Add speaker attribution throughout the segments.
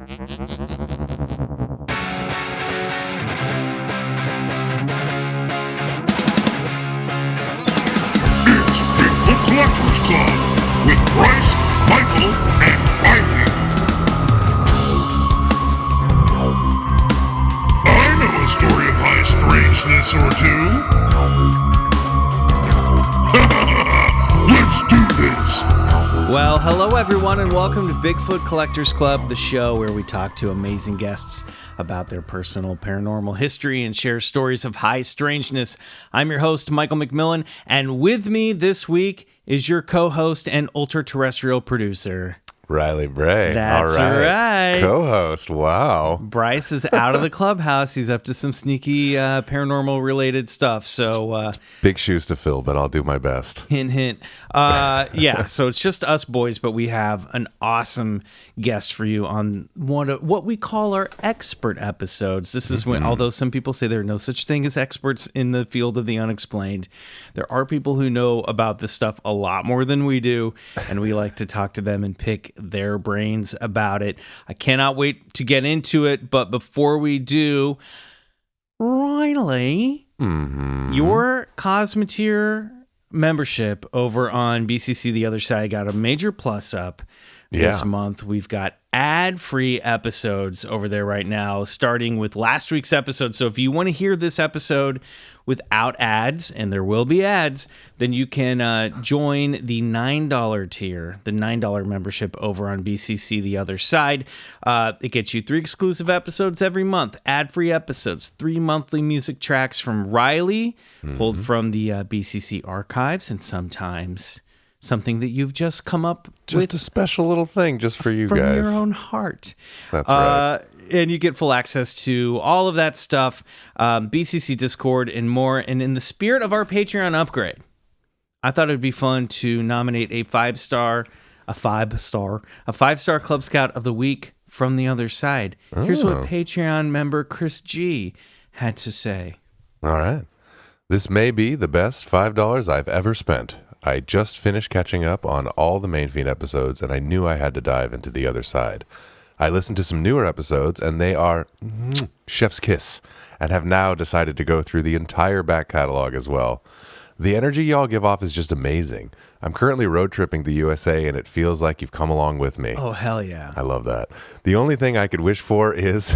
Speaker 1: It's Bigfoot Collectors Club with Bryce, Michael, and Ivy. I know a story of high strangeness or two. Let's do this.
Speaker 2: Well, hello everyone, and welcome to Bigfoot Collectors Club, the show where we talk to amazing guests about their personal paranormal history and share stories of high strangeness. I'm your host, Michael McMillan, and with me this week is your co-host and ultra-terrestrial producer,
Speaker 3: Riley Bray.
Speaker 2: That's
Speaker 3: all
Speaker 2: right.
Speaker 3: Co-host. Wow.
Speaker 2: Bryce is out of the clubhouse. He's up to some sneaky paranormal-related stuff. So
Speaker 3: big shoes to fill, but I'll do my best.
Speaker 2: hint, hint. Yeah, so it's just us boys, but we have an awesome guest for you on what we call our expert episodes. This is when, although some people say there are no such thing as experts in the field of the unexplained, there are people who know about this stuff a lot more than we do, and we like to talk to them and pick their brains about it. I cannot wait to get into it, but before we do, Riley, your Cosmeteer membership over on BCC The Other Side got a major plus up this month. We've got ad-free episodes over there right now, starting with last week's episode. So if you want to hear this episode without ads, and there will be ads, then you can join the $9 tier, the $9 membership over on BCC The Other Side. It gets you 3 exclusive episodes every month, ad-free episodes, 3 monthly music tracks from Riley, pulled from the BCC archives, and sometimes something that you've just come up with.
Speaker 3: Just a special little thing just for you
Speaker 2: from
Speaker 3: guys.
Speaker 2: From your own heart.
Speaker 3: That's right.
Speaker 2: And you get full access to all of that stuff, BCC Discord and more. And in the spirit of our Patreon upgrade, I thought it'd be fun to nominate a 5-star Club Scout of the Week from the other side. Here's what Patreon member Chris G had to say.
Speaker 3: All right. This may be the best $5 I've ever spent. I just finished catching up on all the Main Feed episodes, and I knew I had to dive into the other side. I listened to some newer episodes, and they are chef's kiss, and have now decided to go through the entire back catalog as well. The energy y'all give off is just amazing. I'm currently road tripping the USA, and it feels like you've come along with me.
Speaker 2: Oh, hell yeah.
Speaker 3: I love that. The only thing I could wish for is,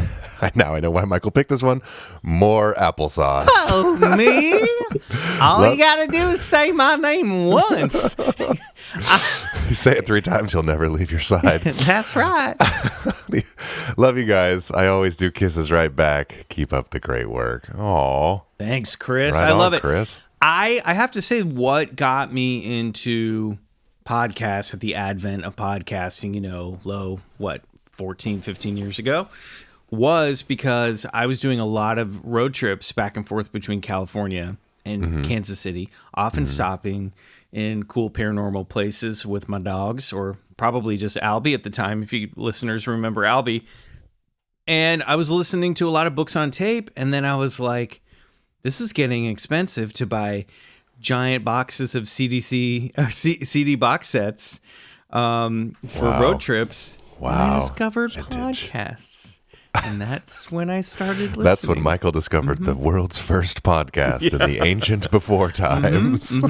Speaker 3: now I know why Michael picked this one, more applesauce.
Speaker 2: Oh, me? All you got to do is say my name once.
Speaker 3: You say it 3 times, he'll never leave your side.
Speaker 2: That's right.
Speaker 3: Love you guys. I always do kisses right back. Keep up the great work. Aw.
Speaker 2: Thanks, Chris.
Speaker 3: Right
Speaker 2: I love
Speaker 3: on,
Speaker 2: it.
Speaker 3: Chris.
Speaker 2: I have to say, what got me into podcasts at the advent of podcasting, 14, 15 years ago, was because I was doing a lot of road trips back and forth between California and Kansas City, often stopping in cool paranormal places with my dogs, or probably just Albie at the time, if you listeners remember Albie. And I was listening to a lot of books on tape, and then I was like, this is getting expensive to buy giant boxes of CD box sets for road trips.
Speaker 3: Wow.
Speaker 2: And I discovered podcasts. And that's when I started listening.
Speaker 3: That's when Michael discovered the world's first podcast in the ancient before times.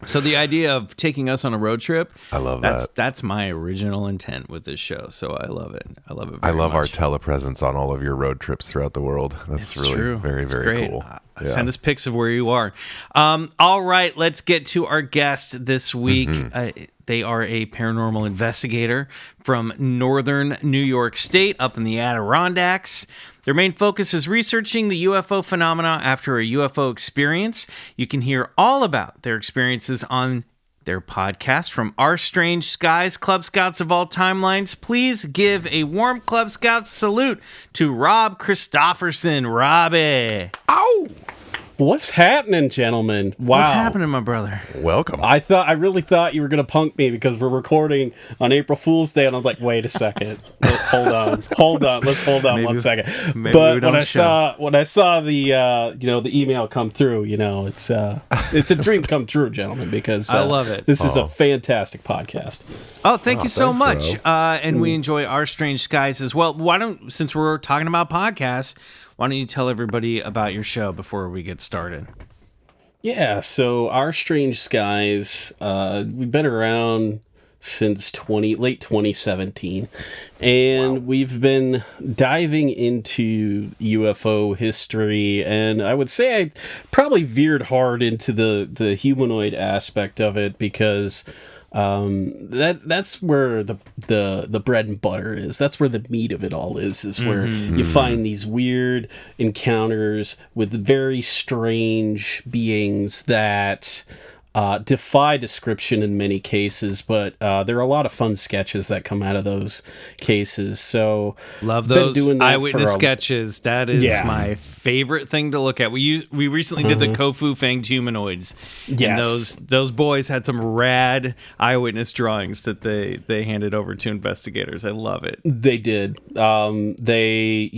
Speaker 2: So the idea of taking us on a road trip,
Speaker 3: I love that.
Speaker 2: That's my original intent with this show. So I love it. I love it very
Speaker 3: I love our
Speaker 2: much.
Speaker 3: telepresence on all of your road trips throughout the world. That's
Speaker 2: It's
Speaker 3: really
Speaker 2: true.
Speaker 3: very,
Speaker 2: It's
Speaker 3: very
Speaker 2: great.
Speaker 3: cool.
Speaker 2: Send us pics of where you are. All right, let's get to our guest this week. They are a paranormal investigator from northern New York State, up in the Adirondacks. Their main focus is researching the UFO phenomena after a UFO experience. You can hear all about their experiences on their podcast, From Our Strange Skies, Club Scouts of All Timelines. Please give a warm Club Scout salute to Rob Kristoffersen. Robbie.
Speaker 3: Ow!
Speaker 4: What's happening, gentlemen? Wow.
Speaker 2: What's happening, my brother?
Speaker 3: Welcome.
Speaker 4: I really thought you were gonna punk me because we're recording on April Fool's Day, and I was like, wait a second, hold on, let's hold on 1 second. But when I saw the the email come through, it's a dream come true, gentlemen, because
Speaker 2: I love it.
Speaker 4: This is a fantastic podcast.
Speaker 2: Oh, thank you so
Speaker 3: thanks,
Speaker 2: much. And we enjoy Our Strange Skies as well. Since we're talking about podcasts, why don't you tell everybody about your show before we get started?
Speaker 4: Yeah, so Our Strange Skies, we've been around since late 2017, and we've been diving into UFO history, and I would say I probably veered hard into the humanoid aspect of it because that's where the bread and butter is. That's where the meat of it all is where you find these weird encounters with very strange beings that defy description in many cases, but there are a lot of fun sketches that come out of those cases. So
Speaker 2: love those eyewitness sketches. That is my favorite thing to look at. We recently did the Kofu Fanged Humanoids.
Speaker 4: Yes.
Speaker 2: And those boys had some rad eyewitness drawings that they handed over to investigators. I love it.
Speaker 4: They did. They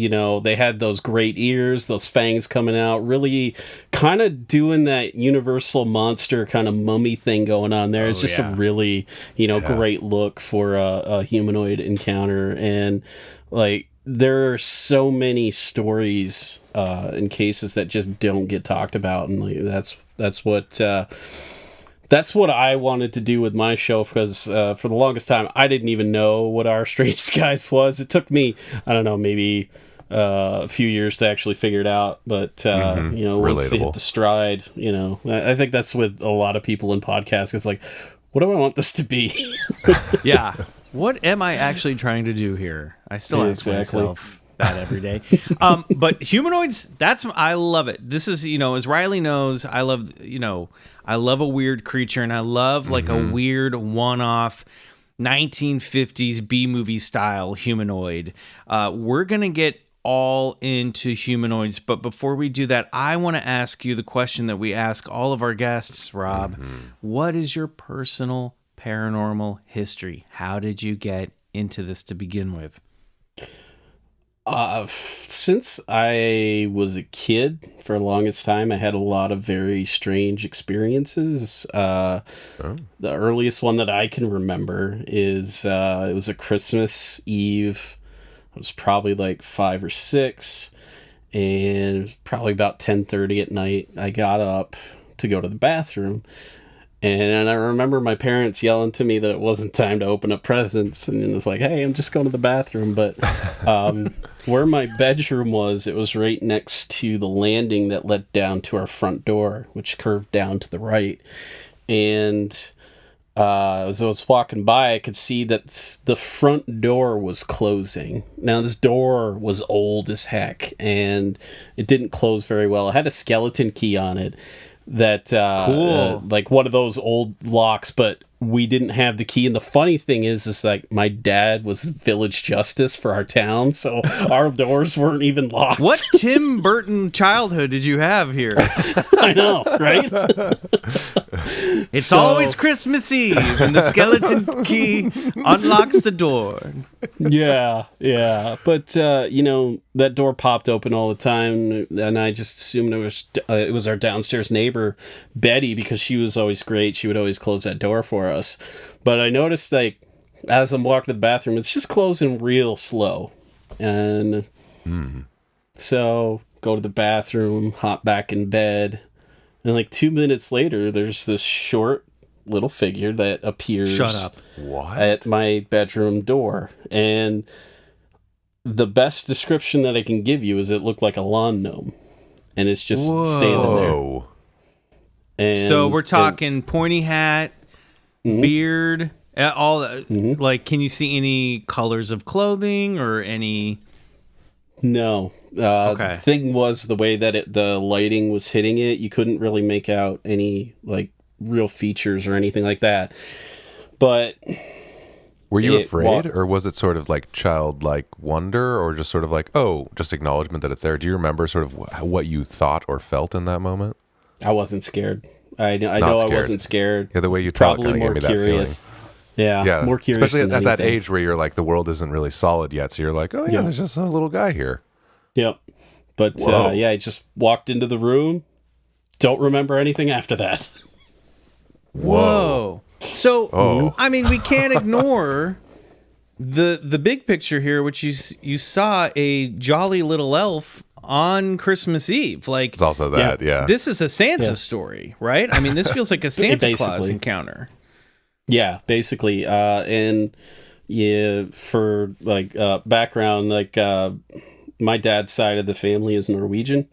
Speaker 4: had those great ears, those fangs coming out, really kind of doing that Universal monster kind of mummy thing going on there. It's just a really, great look for a humanoid encounter. And like, there are so many stories and cases that just don't get talked about. And like, that's what I wanted to do with my show, because for the longest time, I didn't even know what Our Strange Skies was. It took me, I don't know, maybe a few years to actually figure it out, but once you hit the stride, I think that's with a lot of people in podcasts. It's like, what do I want this to be?
Speaker 2: Yeah, what am I actually trying to do here? I still ask myself that every day. But humanoids, I love it. This is, as Riley knows, I love a weird creature, and I love like a weird one-off 1950s B-movie style humanoid. We're gonna get all into humanoids, but before we do that, I want to ask you the question that we ask all of our guests, Rob. What is your personal paranormal history? How did you get into this to begin with?
Speaker 4: Since I was a kid, for the longest time, I had a lot of very strange experiences. The earliest one that I can remember is it was a Christmas Eve. I was probably like 5 or 6, and it was probably about 10:30 at night. I got up to go to the bathroom, and I remember my parents yelling to me that it wasn't time to open up presents, and it was like, hey, I'm just going to the bathroom. But where my bedroom was, it was right next to the landing that led down to our front door, which curved down to the right. And as I was walking by, I could see that the front door was closing. Now, this door was old as heck, and it didn't close very well. It had a skeleton key on it that,
Speaker 2: cool.
Speaker 4: Like one of those old locks, but we didn't have the key. And the funny thing is like my dad was village justice for our town, so our doors weren't even locked.
Speaker 2: What Tim Burton childhood did you have here?
Speaker 4: I know, right?
Speaker 2: It's always Christmas Eve, and the skeleton key unlocks the door.
Speaker 4: Yeah. But that door popped open all the time, and I just assumed it was our downstairs neighbor Betty, because she was always great. She would always close that door for us. But I noticed, like, as I'm walking to the bathroom, it's just closing real slow. And so go to the bathroom, hop back in bed, and like 2 minutes later, there's this short little figure that appears at my bedroom door. And the best description that I can give you is it looked like a lawn gnome. And it's just standing there. And,
Speaker 2: so we're talking pointy hat, beard, all that. Like, can you see any colors of clothing or any?
Speaker 4: No. The thing was, the way that the lighting was hitting it, you couldn't really make out any like real features or anything like that. But
Speaker 3: Were you afraid, or was it sort of like childlike wonder, or just sort of like, oh, just acknowledgement that it's there? Do you remember sort of what you thought or felt in that moment?
Speaker 4: I wasn't scared. I know I wasn't scared.
Speaker 3: Yeah, the way you tell it kind of gave me
Speaker 4: curious.
Speaker 3: that feeling.
Speaker 4: Yeah, more curious.
Speaker 3: Especially at that
Speaker 4: anything.
Speaker 3: age where you're like, the world isn't really solid yet. So you're like, oh, yeah, there's just a little guy here.
Speaker 4: Yep. But I just walked into the room. Don't remember anything after that.
Speaker 2: Whoa. So, I mean, we can't ignore the big picture here, which you saw a jolly little elf on Christmas Eve. Like,
Speaker 3: it's also that, yeah.
Speaker 2: This is a Santa story, right? I mean, this feels like a Santa Claus encounter.
Speaker 4: Yeah, basically. And yeah, for like background, like my dad's side of the family is Norwegian.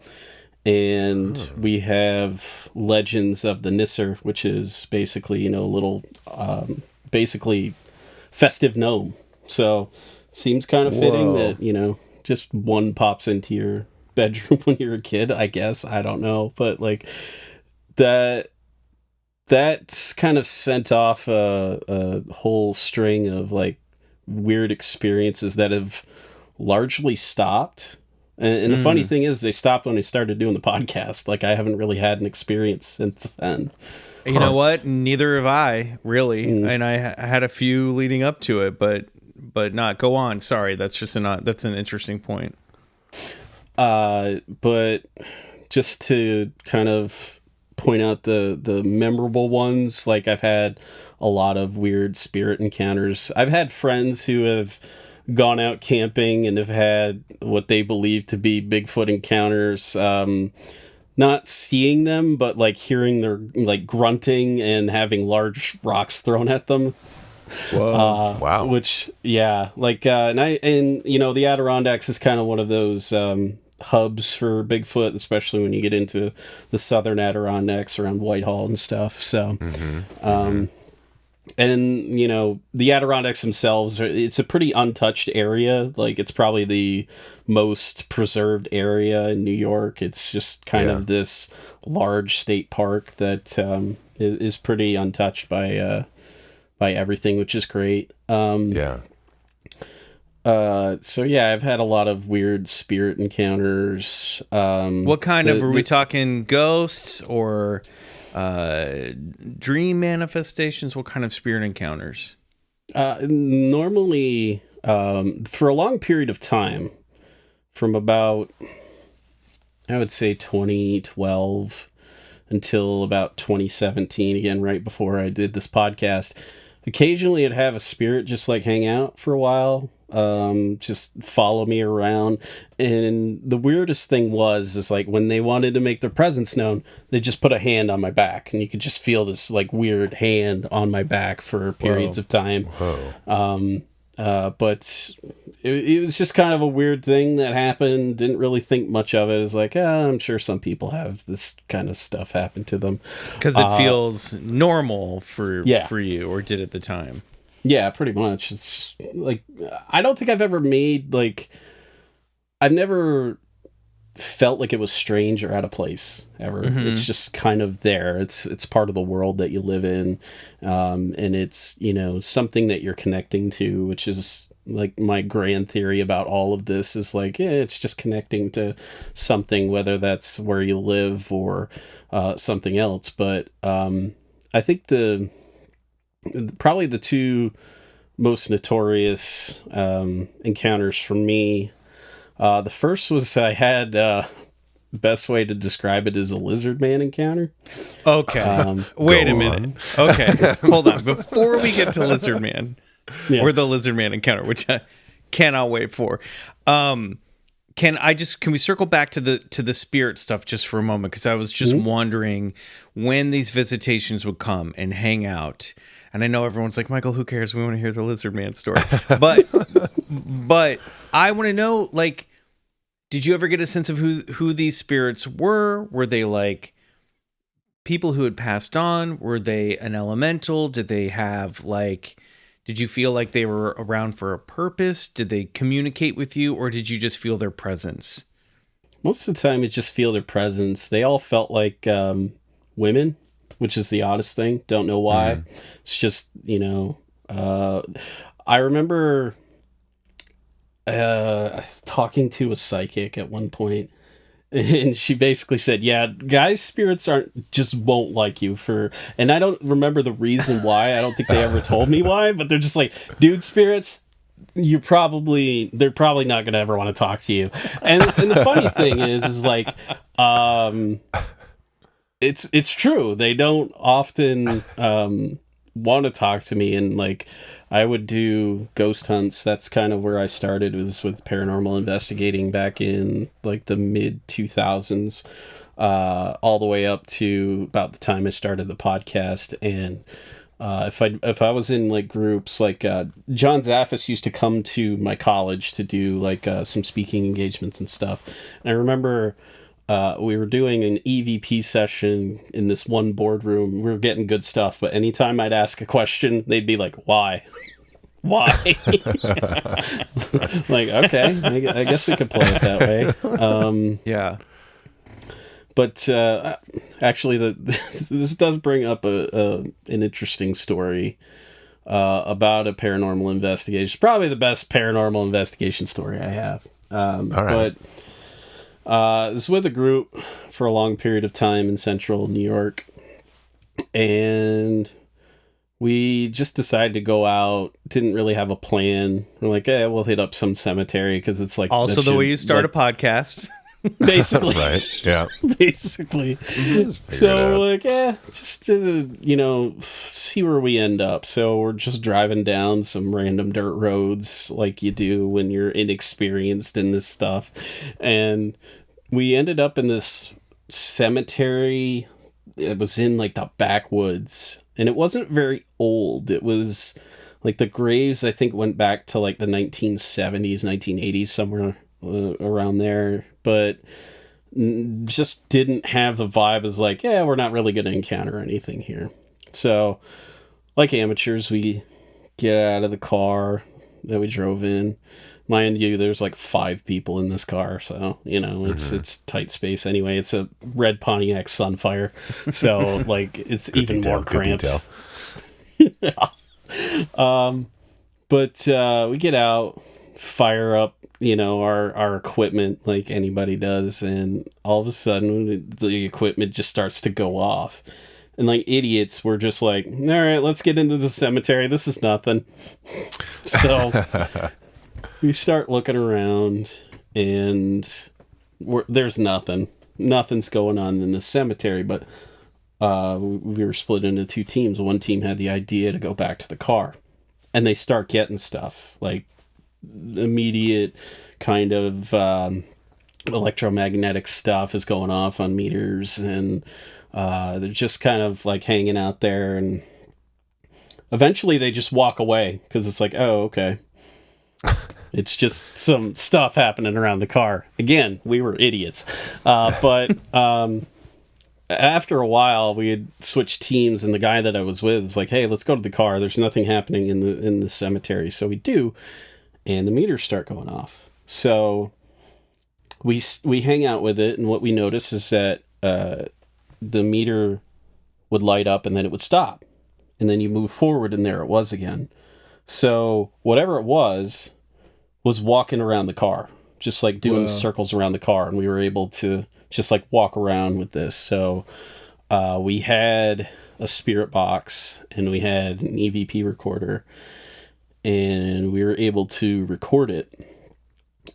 Speaker 4: And we have legends of the Nisser, which is basically, a little, basically festive gnome. So seems kind of fitting that, just one pops into your bedroom when you're a kid, I guess. I don't know. But like that's kind of sent off a whole string of like weird experiences that have largely stopped. And the funny thing is, they stopped when I started doing the podcast. Like, I haven't really had an experience since then.
Speaker 2: You know what? Neither have I, really. And I had a few leading up to it, but not. Go on. Sorry, that's an interesting point.
Speaker 4: But just to kind of point out the memorable ones, like I've had a lot of weird spirit encounters. I've had friends who have gone out camping and have had what they believe to be Bigfoot encounters, not seeing them, but like hearing their like grunting and having large rocks thrown at them.
Speaker 2: Whoa.
Speaker 3: Wow.
Speaker 4: Which, yeah, like, and the Adirondacks is kind of one of those hubs for Bigfoot, especially when you get into the southern Adirondacks around Whitehall and stuff. So, and, the Adirondacks themselves, it's a pretty untouched area. Like, it's probably the most preserved area in New York. It's just kind of this large state park that is pretty untouched by everything, which is great. So, I've had a lot of weird spirit encounters.
Speaker 2: What kind of, are we talking ghosts or dream manifestations? What kind of spirit encounters?
Speaker 4: Normally, for a long period of time, from about, I would say 2012 until about 2017, again, right before I did this podcast, occasionally I'd have a spirit just like hang out for a while, just follow me around. And the weirdest thing is like when they wanted to make their presence known, they just put a hand on my back, and you could just feel this like weird hand on my back for periods of time. But it was just kind of a weird thing that happened. Didn't really think much of it. It's like, I'm sure some people have this kind of stuff happen to them.
Speaker 2: Because it feels normal for you, or did at the time.
Speaker 4: Yeah, pretty much. It's just, like, I don't think I've ever made, like, I've never felt like it was strange or out of place ever. It's just kind of there. It's part of the world that you live in, and it's something that you're connecting to, which is like my grand theory about all of this is like, it's just connecting to something, whether that's where you live or something else. But I think probably the two most notorious encounters for me. The first was I had, best way to describe it is a lizard man encounter.
Speaker 2: Okay. Wait a minute. Okay. Hold on. Before we get to lizard man, or the lizard man encounter, which I cannot wait for. Can we circle back to the spirit stuff just for a moment? Because I was just wondering when these visitations would come and hang out. And I know everyone's like, Michael, who cares? We want to hear the lizard man story. But I want to know, like, did you ever get a sense of who these spirits were? Were they like people who had passed on? Were they an elemental? Did they have did you feel like they were around for a purpose? Did they communicate with you, or did you just feel their presence?
Speaker 4: Most of the time, it just feel their presence. They all felt like women, which is the oddest thing. Don't know why. It's just, I remember talking to a psychic at one point, and she basically said, yeah, guys' spirits won't like you and I don't remember the reason why. I don't think they ever told me why, but they're just like, dude, spirits, they're probably not going to ever want to talk to you. And the funny thing is like, it's true. They don't often, want to talk to me. And like, I would do ghost hunts. That's kind of where I started, was with paranormal investigating back in like the mid 2000s, all the way up to about the time I started the podcast. And if I was in like groups, like John Zaffis used to come to my college to do like some speaking engagements and stuff. And I remember we were doing an EVP session in this one boardroom. We were getting good stuff, but anytime I'd ask a question, they'd be like, "Why?" Why? Like, okay, I guess we could play it that way.
Speaker 2: Yeah.
Speaker 4: But actually, this does bring up an interesting story about a paranormal investigation. It's probably the best paranormal investigation story I have.
Speaker 3: All right.
Speaker 4: But I was with a group for a long period of time in central New York, and we just decided to go out. Didn't really have a plan. We're like, we'll hit up some cemetery because it's like
Speaker 2: also the way you start a podcast.
Speaker 4: Basically.
Speaker 3: Right, yeah.
Speaker 4: Basically. So we're like, just to, see where we end up. So we're just driving down some random dirt roads like you do when you're inexperienced in this stuff. And we ended up in this cemetery. It was in like the backwoods, and it wasn't very old. It was like the graves, I think, went back to like the 1970s, 1980s, somewhere around there, but just didn't have the vibe as like, we're not really going to encounter anything here. So like amateurs, we get out of the car that we drove in. Mind you, there's like 5 people in this car, so it's tight space anyway. It's a red Pontiac Sunfire, so like it's even more cramped. Yeah. But we get out, fire up our equipment like anybody does, and all of a sudden the equipment just starts to go off, and like idiots we're just like, all right, let's get into the cemetery, this is nothing. So we start looking around, and there's nothing's going on in the cemetery. But we were split into 2 teams. One team had the idea to go back to the car, and they start getting stuff like immediate kind of electromagnetic stuff is going off on meters, and they're just kind of like hanging out there, and eventually they just walk away because it's like, oh, okay, it's just some stuff happening around the car. Again, we were idiots, but after a while we had switched teams, and the guy that I was with is like, hey, let's go to the car, there's nothing happening in the cemetery. So we do, and the meters start going off. So we hang out with it, and what we notice is that the meter would light up, and then it would stop, and then you move forward, and there it was again. So whatever it was walking around the car, just like doing circles around the car, and we were able to just like walk around with this. So we had a spirit box, and we had an EVP recorder, and we were able to record it.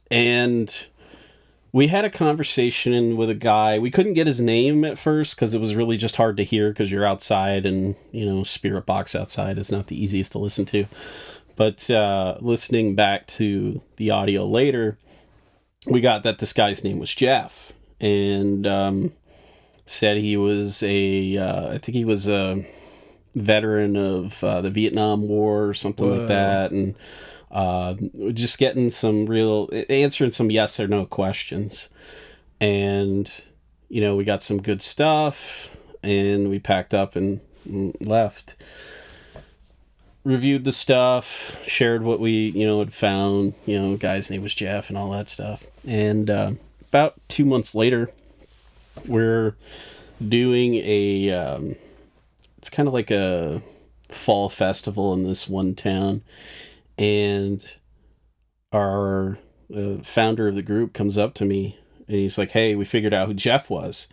Speaker 4: And we had a conversation with a guy. We couldn't get his name at first because it was really just hard to hear because you're outside, and spirit box outside is not the easiest to listen to. But listening back to the audio later, we got that this guy's name was Jeff, and said he was I think he was a veteran of the Vietnam War or something like that, and just getting answering some yes or no questions. And we got some good stuff, and we packed up and left. Reviewed the stuff, shared what we had found. Guy's name was Jeff and all that stuff. And about 2 months later, we're doing it's kind of like a fall festival in this one town, and our founder of the group comes up to me and he's like, "Hey, we figured out who Jeff was."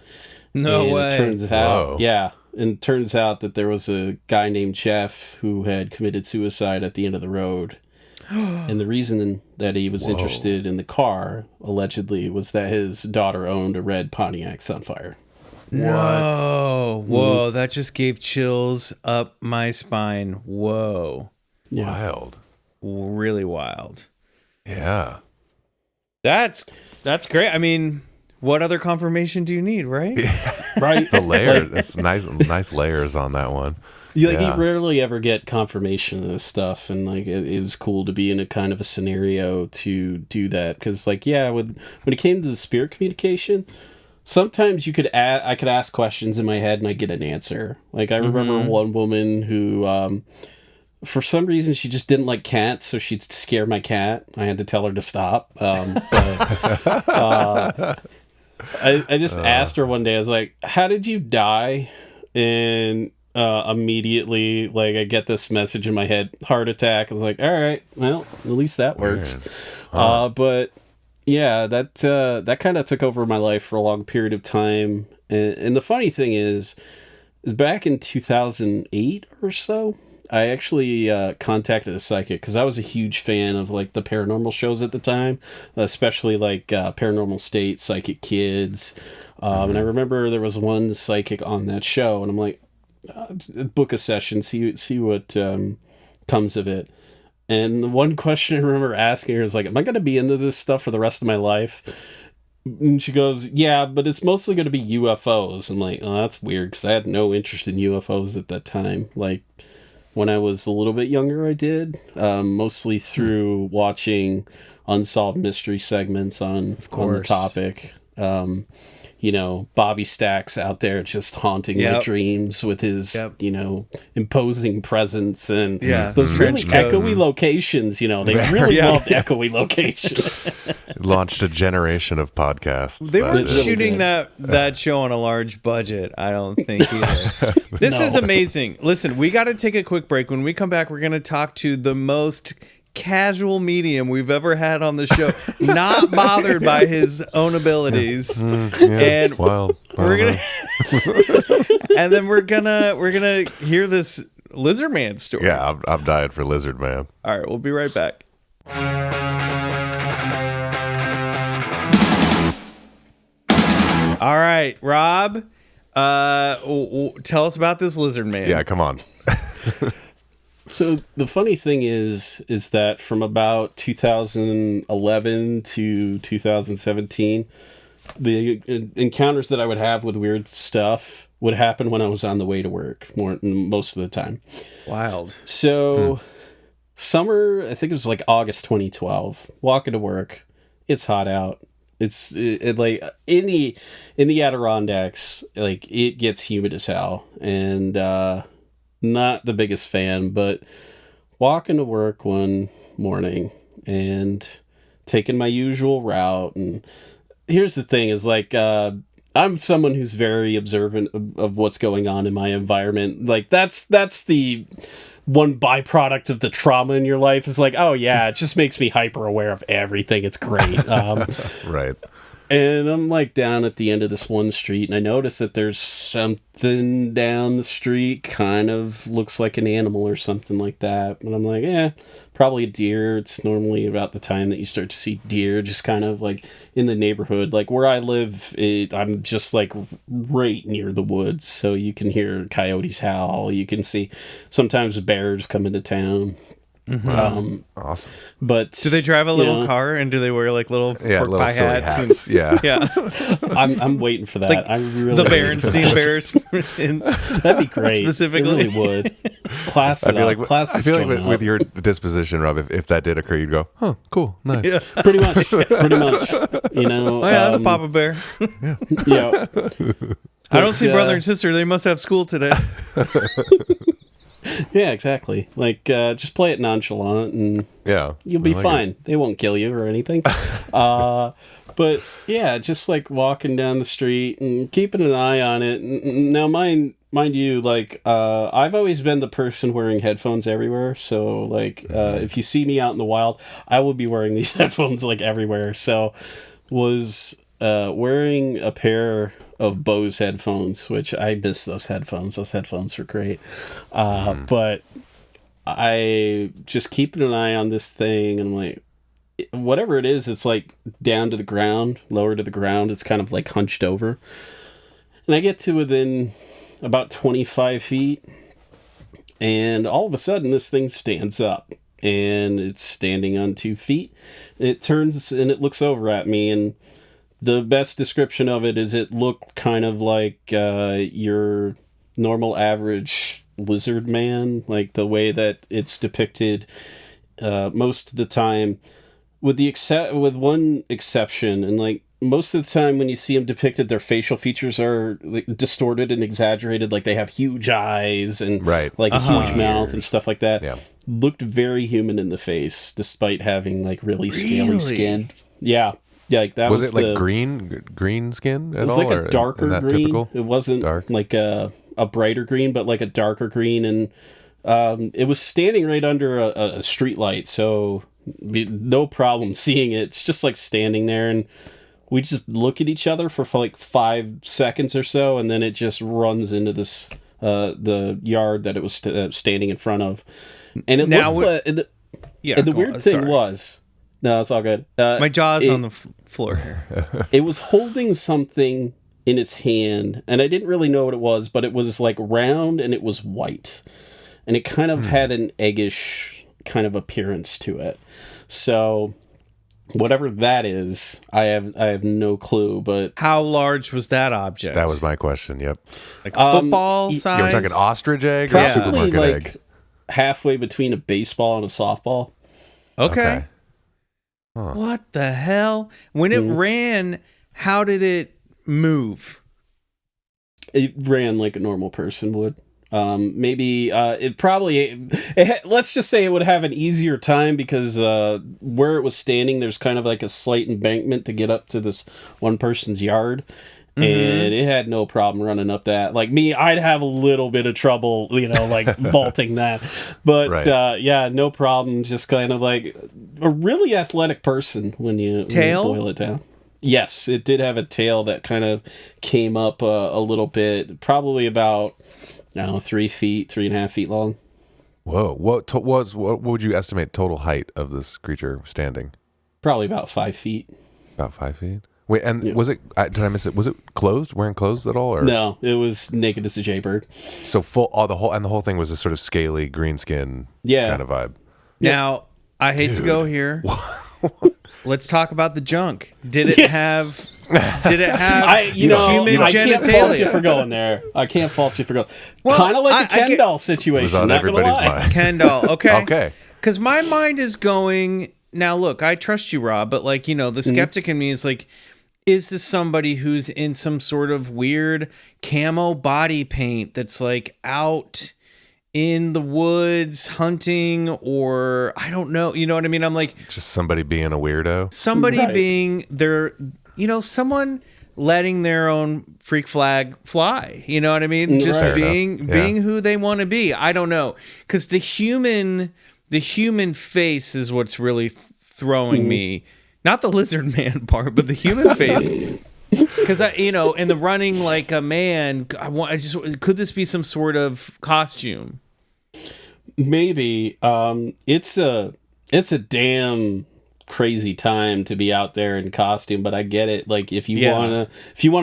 Speaker 2: No
Speaker 4: and
Speaker 2: way.
Speaker 4: It turns out, and it turns out that there was a guy named Jeff who had committed suicide at the end of the road. And the reason that he was interested in the car, allegedly, was that his daughter owned a red Pontiac Sunfire.
Speaker 2: No. Whoa, that just gave chills up my spine. Whoa.
Speaker 4: Yeah.
Speaker 3: Wild.
Speaker 2: Really wild.
Speaker 3: Yeah.
Speaker 2: That's great. I mean, what other confirmation do you need, right?
Speaker 4: Right.
Speaker 3: The layers. It's nice layers on that one.
Speaker 4: You rarely ever get confirmation of this stuff, and like it is cool to be in a kind of a scenario to do that. Because when it came to the spirit communication, sometimes I could ask questions in my head and I get an answer. Like I remember one woman who, for some reason, she just didn't like cats, so she'd scare my cat. I had to tell her to stop. I just asked her one day. I was like, "How did you die?" And immediately, like, I get this message in my head: heart attack. I was like, "All right, well, at least that works." But yeah, that kind of took over my life for a long period of time. And the funny thing is back in 2008 or so, I actually contacted a psychic because I was a huge fan of like the paranormal shows at the time, especially like Paranormal State, Psychic Kids. And I remember there was one psychic on that show, and I'm like, book a session, see what comes of it. And the one question I remember asking her is like, "Am I going to be into this stuff for the rest of my life?" And she goes, "Yeah, but it's mostly going to be UFOs." I'm like, "Oh, that's weird," because I had no interest in UFOs at that time. Like, when I was a little bit younger, I did, mostly through watching unsolved mystery segments on the topic. Bobby Stack's out there just haunting my dreams with his, imposing presence and those really echoey locations. They really loved echoey locations.
Speaker 3: Launched a generation of podcasts.
Speaker 2: They weren't shooting that show on a large budget, I don't think either. This is amazing. Listen, we got to take a quick break. When we come back, we're going to talk to the most casual medium we've ever had on the show, not bothered by his own abilities. And we're gonna and then we're gonna hear this Lizard Man story.
Speaker 3: Yeah, I'm dying for Lizard Man.
Speaker 2: All right, we'll be right back. All right, Rob, tell us about this Lizard Man.
Speaker 3: Yeah, come on.
Speaker 4: So the funny thing is that from about 2011 to 2017, the encounters that I would have with weird stuff would happen when I was on the way to work most of the time.
Speaker 2: Wild.
Speaker 4: So summer, I think it was like August 2012, walking to work. It's hot out. It's like in the Adirondacks, like it gets humid as hell, and not the biggest fan, but walking to work one morning and taking my usual route. And here's the thing is like, I'm someone who's very observant of what's going on in my environment. Like that's the one byproduct of the trauma in your life. Is like, oh yeah, it just makes me hyper aware of everything. It's great.
Speaker 3: Right.
Speaker 4: And I'm like down at the end of this one street, and I notice that there's something down the street, kind of looks like an animal or something like that. And I'm like, probably a deer. It's normally about the time that you start to see deer just kind of like in the neighborhood. Like where I live, I'm just like right near the woods, so you can hear coyotes howl. You can see sometimes bears come into town.
Speaker 3: Awesome.
Speaker 4: But
Speaker 2: do they drive a little car, and do they wear like little pork pie hats?
Speaker 3: Yeah.
Speaker 4: I'm waiting for that.
Speaker 2: Like
Speaker 4: I really
Speaker 2: the Berenstein Bears.
Speaker 4: That'd be great.
Speaker 2: Specifically,
Speaker 4: it really would. Class it up.
Speaker 3: I feel like with your disposition, Rob, if that did occur, you'd go, "Oh, cool, nice."
Speaker 4: Yeah. Pretty much. Oh
Speaker 2: yeah, that's Papa Bear.
Speaker 4: Yeah.
Speaker 2: I don't see brother and sister. They must have school today.
Speaker 4: Yeah, exactly. Like, just play it nonchalant and you'll be fine. They won't kill you or anything. But yeah, just like walking down the street and keeping an eye on it. Now, mind you, like, I've always been the person wearing headphones everywhere. So, like, if you see me out in the wild, I will be wearing these headphones, like, everywhere. So, was wearing a pair of Bose headphones, which I miss those headphones. Those headphones were great. But I just keeping an eye on this thing, and I'm like, whatever it is, it's like down to the ground, lower to the ground. It's kind of like hunched over. And I get to within about 25 feet, and all of a sudden this thing stands up, and it's standing on 2 feet. It turns and it looks over at me, and the best description of it is it looked kind of like your normal average lizard man, like the way that it's depicted most of the time, with one exception. And like most of the time when you see them depicted, their facial features are like distorted and exaggerated, like they have huge eyes and like a huge mouth and stuff like that. Looked very human in the face despite having like really scaly skin. Yeah, like that was it. Like
Speaker 3: green skin at all?
Speaker 4: It was like a darker green.
Speaker 3: Typical?
Speaker 4: It wasn't like a brighter green, but like a darker green. And it was standing right under a street light, so no problem seeing it. It's just like standing there, and we just look at each other for like 5 seconds or so, and then it just runs into this the yard that it was standing in front of. And it looked like, and the weird thing was, no, it's all good.
Speaker 2: My jaw's on the floor here.
Speaker 4: It was holding something in its hand, and I didn't really know what it was, but it was like round and it was white, and it kind of had an eggish kind of appearance to it. So whatever that is, I have no clue. But
Speaker 2: how large was that object?
Speaker 3: That was my question. Yep,
Speaker 2: like football size.
Speaker 3: You were talking ostrich egg,
Speaker 4: probably
Speaker 3: or supermarket
Speaker 4: like
Speaker 3: egg?
Speaker 4: Halfway between a baseball and a softball.
Speaker 2: Okay.
Speaker 3: Huh.
Speaker 2: What the hell? When it ran, how did it move?
Speaker 4: It ran like a normal person would. Maybe let's just say it would have an easier time because where it was standing, there's kind of like a slight embankment to get up to this one person's yard. And it had no problem running up that. Like me, I'd have a little bit of trouble, like vaulting that. But yeah, no problem. Just kind of like a really athletic person when you boil it down. Yes, it did have a tail that kind of came up a little bit, probably about 3 feet, 3.5 feet long.
Speaker 3: Whoa! What would you estimate total height of this creature standing?
Speaker 4: Probably about 5 feet.
Speaker 3: About 5 feet. Wait, and was it? Did I miss it? Was it closed? Wearing clothes at all? Or?
Speaker 4: No, it was naked as a jaybird.
Speaker 3: So the whole thing was a sort of scaly green skin kind of vibe.
Speaker 2: Now I hate to go here. Let's talk about the junk. Did it have human genitalia?
Speaker 4: I can't fault you for going there. Well, kind of like a Ken doll situation.
Speaker 3: It was on everybody's mind.
Speaker 2: Ken doll. Okay.
Speaker 3: Okay.
Speaker 2: Because my mind is going. Now, look, I trust you, Rob, but like, the skeptic in me is like, is this somebody who's in some sort of weird camo body paint that's like out in the woods hunting, or I don't know, you know what I mean? I'm like,
Speaker 3: just somebody being a weirdo,
Speaker 2: somebody being their, someone letting their own freak flag fly, you know what I mean? Just being who they want to be. I don't know. Cause the human face is what's really throwing me. Not the lizard man part, but the human face. Because in the running like a man, could this be some sort of costume?
Speaker 4: Maybe. It's a damn crazy time to be out there in costume, but I get it. Like if you wanna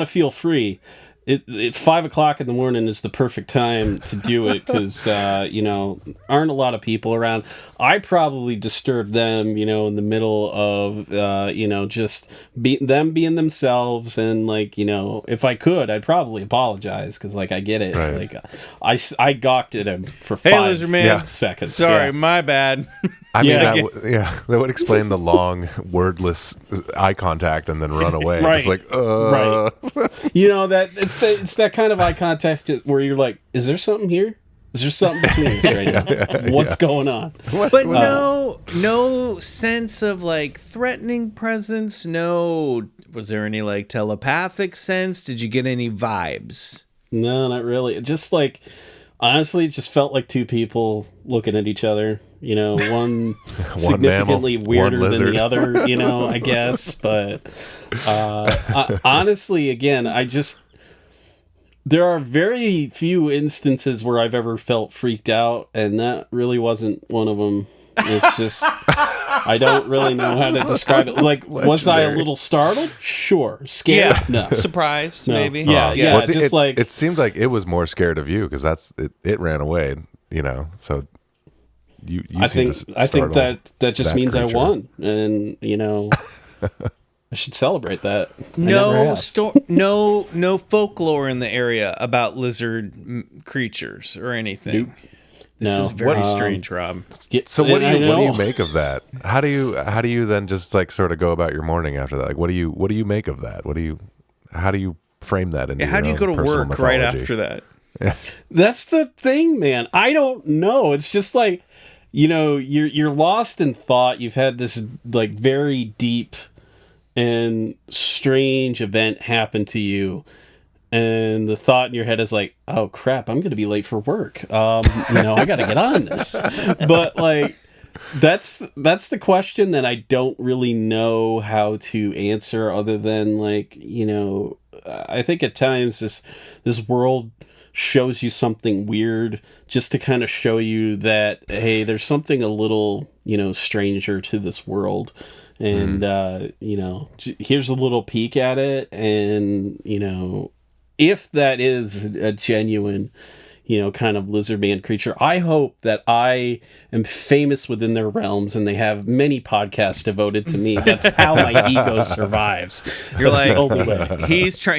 Speaker 4: feel free, it 5:00 in the morning is the perfect time to do it because aren't a lot of people around. I probably disturbed them, in the middle of just them being themselves, and like if I could, I'd probably apologize because like I get it.
Speaker 3: Right.
Speaker 4: Like I gawked at him for 5 seconds.
Speaker 2: Sorry, my bad.
Speaker 3: I mean, that would explain the long, wordless eye contact and then run away.
Speaker 4: Right.
Speaker 3: It's like,
Speaker 4: right. That it's that kind of eye contact where you're like, is there something here? Is there something between us right now? What's going on?
Speaker 2: But no sense of like threatening presence. No, was there any like telepathic sense? Did you get any vibes?
Speaker 4: No, not really. It just like, honestly, it just felt like two people looking at each other. You know, one significantly
Speaker 3: mammal,
Speaker 4: weirder
Speaker 3: one
Speaker 4: than the
Speaker 3: lizard.
Speaker 4: other. You know, I guess. But honestly, again, there are very few instances where I've ever felt freaked out, and that really wasn't one of them. It's just, I don't really know how to describe it. Like, was I a little startled? Sure. Scared? No.
Speaker 2: Surprised,
Speaker 4: No.
Speaker 2: maybe?
Speaker 4: Yeah.
Speaker 3: Well,
Speaker 4: Just like,
Speaker 3: it seemed like it was more scared of you because it ran away, you know. So you
Speaker 4: I think that just means
Speaker 3: creature.
Speaker 4: I won, and you know, I should celebrate that.
Speaker 2: No no folklore in the area about lizard creatures or anything.
Speaker 4: Nope.
Speaker 2: This
Speaker 4: No.
Speaker 2: is very strange, Rob.
Speaker 3: So what do
Speaker 4: I
Speaker 3: you
Speaker 4: know.
Speaker 3: make of that? How do you then just like sort of go about your morning after that? Like what do you make of that? How do you frame that into
Speaker 2: How do you
Speaker 3: your
Speaker 2: go
Speaker 3: own
Speaker 2: to
Speaker 3: personal
Speaker 2: work right
Speaker 3: mythology?
Speaker 2: after that?
Speaker 4: That's the thing, man. I don't know. It's just like, you know, you're lost in thought. You've had this like very deep and strange event happen to you, and the thought in your head is like, oh crap, I'm gonna be late for work. You know, I gotta get on this. But like, that's the question that I don't really know how to answer, other than like, you know, I think at times this world shows you something weird just to kind of show you that, hey, there's something a little, you know, stranger to this world. And, you know, here's a little peek at it. And, you know, if that is a genuine, you know, kind of lizard man creature, I hope that I am famous within their realms and they have many podcasts devoted to me. That's how my ego survives.
Speaker 2: You're
Speaker 4: That's
Speaker 2: like,
Speaker 4: the only way.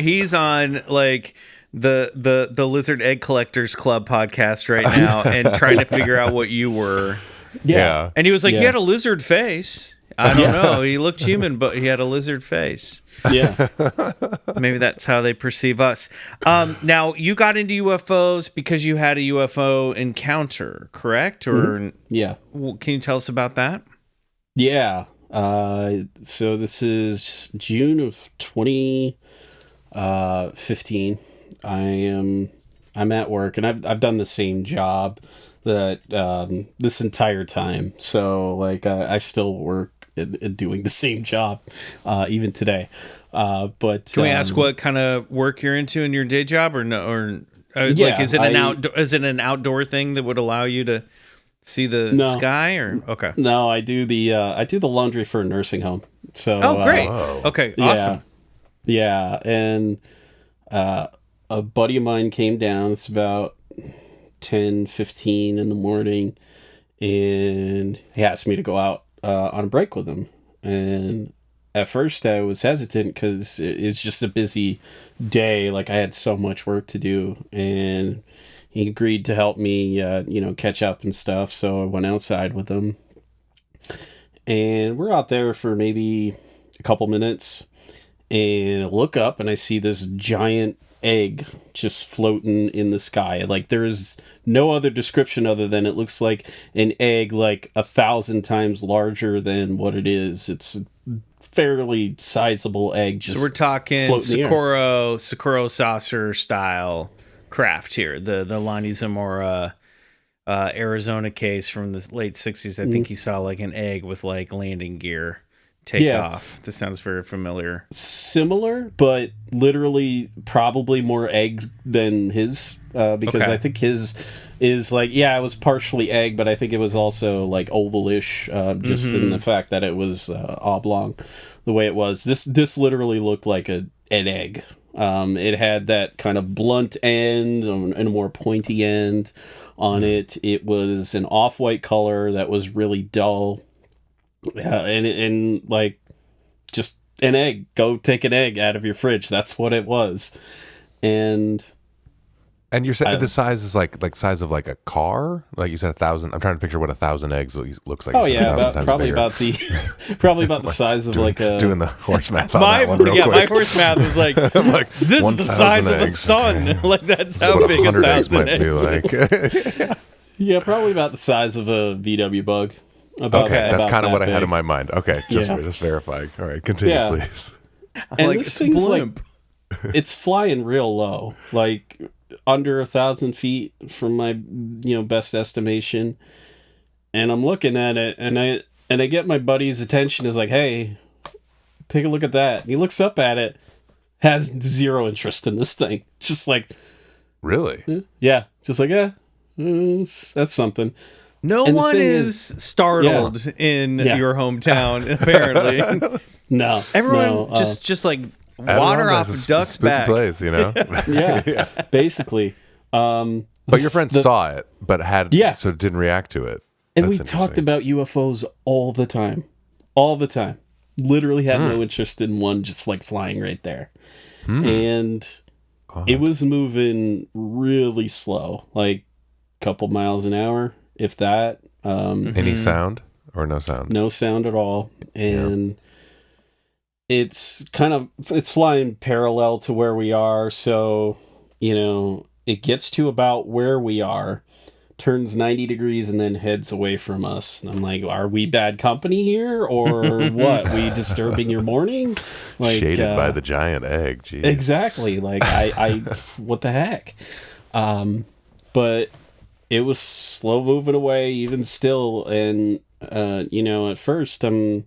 Speaker 2: he's on like the Lizard Egg Collectors Club podcast right now and trying to figure out what you were.
Speaker 3: Yeah.
Speaker 2: And he was like,
Speaker 4: Yeah.
Speaker 2: he had a lizard face. I don't know. He looked human, but he had a lizard face.
Speaker 4: Yeah.
Speaker 2: Maybe that's how they perceive us. Now, you got into UFOs because you had a UFO encounter, correct? Or
Speaker 4: Yeah.
Speaker 2: can you tell us about that?
Speaker 4: Yeah. So this is June of 2015. I'm at work, and I've done the same job that this entire time. So like I still work at doing the same job even today. But
Speaker 2: Can we ask what kind of work you're into in your day job, or no? Or
Speaker 4: Yeah,
Speaker 2: like, is it an outdoor thing that would allow you to see the sky? Or okay.
Speaker 4: No, I do the laundry for a nursing home. So
Speaker 2: Oh, great.
Speaker 3: Whoa.
Speaker 2: Okay, awesome.
Speaker 4: Yeah, and a buddy of mine came down. It's about 10:15 in the morning, and he asked me to go out on a break with him. And at first I was hesitant because it's just a busy day. Like I had so much work to do, and he agreed to help me, catch up and stuff. So I went outside with him, and we're out there for maybe a couple minutes, and I look up and I see this giant egg just floating in the sky. Like there is no other description other than it looks like an egg like 1,000 times larger than what it is. It's a fairly sizable egg. Just
Speaker 2: So we're talking
Speaker 4: floating in the air.
Speaker 2: Sakura saucer style craft here. The Lonnie Zamora Arizona case from the late 60s. I think he saw like an egg with like landing gear take off. This sounds very familiar.
Speaker 4: Similar, but literally probably more egg than his, because
Speaker 2: Okay.
Speaker 4: I think his is like, it was partially egg, but I think it was also like ovalish, just in the fact that it was oblong the way it was. This literally looked like an egg. It had that kind of blunt end and a more pointy end on it. It was an off-white color that was really dull. And like just an egg. Go take an egg out of your fridge. That's what it was. And
Speaker 3: And you're saying the size is like size of like a car? Like you said 1,000. I'm trying to picture what 1,000 eggs looks like.
Speaker 4: Oh yeah, probably about the size of like a
Speaker 3: doing the horse math on that one real quick.
Speaker 2: My horse math was like,
Speaker 3: I'm like
Speaker 2: this is the size of the sun. Like that's how big 1,000 eggs
Speaker 3: might be like.
Speaker 4: Yeah, probably about the size of a VW bug.
Speaker 3: That's kind of what
Speaker 4: big.
Speaker 3: I had in my mind. Okay, just verifying. All right, continue, please.
Speaker 4: And like, this thing's like, it's flying real low, like under 1,000 feet from my best estimation. And I'm looking at it, and I get my buddy's attention. Is like, hey, take a look at that. And he looks up at it, has zero interest in this thing. Just like,
Speaker 3: really?
Speaker 4: Yeah, just like that's something.
Speaker 2: No one is startled in your hometown, apparently.
Speaker 4: No.
Speaker 2: Everyone just like water off a duck's back.
Speaker 3: Place,
Speaker 4: yeah, basically.
Speaker 3: But your friend saw it, but so didn't react to it.
Speaker 4: And we talked about UFOs all the time. All the time. Literally had no interest in one just like flying right there. And it was moving really slow, like a couple miles an hour, if that.
Speaker 3: Any sound or no sound?
Speaker 4: No sound at all. And it's flying parallel to where we are. So, it gets to about where we are, turns 90 degrees, and then heads away from us. And I'm like, are we bad company here or what? We disturbing your morning? Like,
Speaker 3: shaded by the giant egg. Jeez.
Speaker 4: Exactly. Like, I what the heck? But it was slow moving away even still. And, at first I'm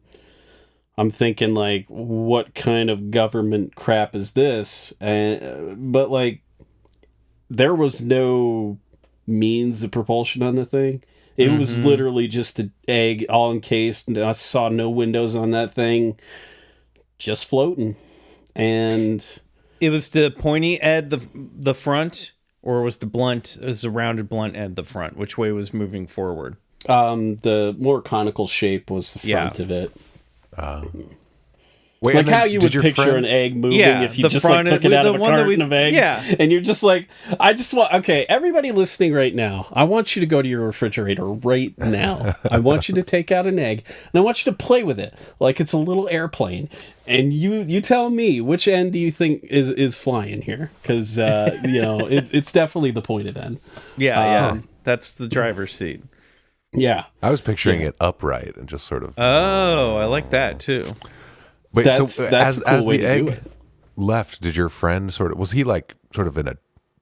Speaker 4: thinking like, what kind of government crap is this? But like, there was no means of propulsion on the thing. It was literally just an egg all encased, and I saw no windows on that thing, just floating. And
Speaker 2: it was the pointy end, the front, or was the rounded blunt end the front? Which way was moving forward?
Speaker 4: The more conical shape was the front of it.
Speaker 3: Wait,
Speaker 4: like how you would picture an egg moving if you just like took it out of a carton of eggs. Yeah. And you're just like, everybody listening right now, I want you to go to your refrigerator right now. I want you to take out an egg and I want you to play with it like it's a little airplane. And you tell me, which end do you think is flying here? Because, it's definitely the pointed end.
Speaker 2: Yeah, that's the driver's seat.
Speaker 4: Yeah.
Speaker 3: I was picturing it upright and just sort of...
Speaker 2: Oh, I like that too.
Speaker 3: Wait,
Speaker 4: that's
Speaker 3: as
Speaker 4: a cool way
Speaker 3: the
Speaker 4: to do
Speaker 3: egg
Speaker 4: it.
Speaker 3: left, did your friend was he like sort of in a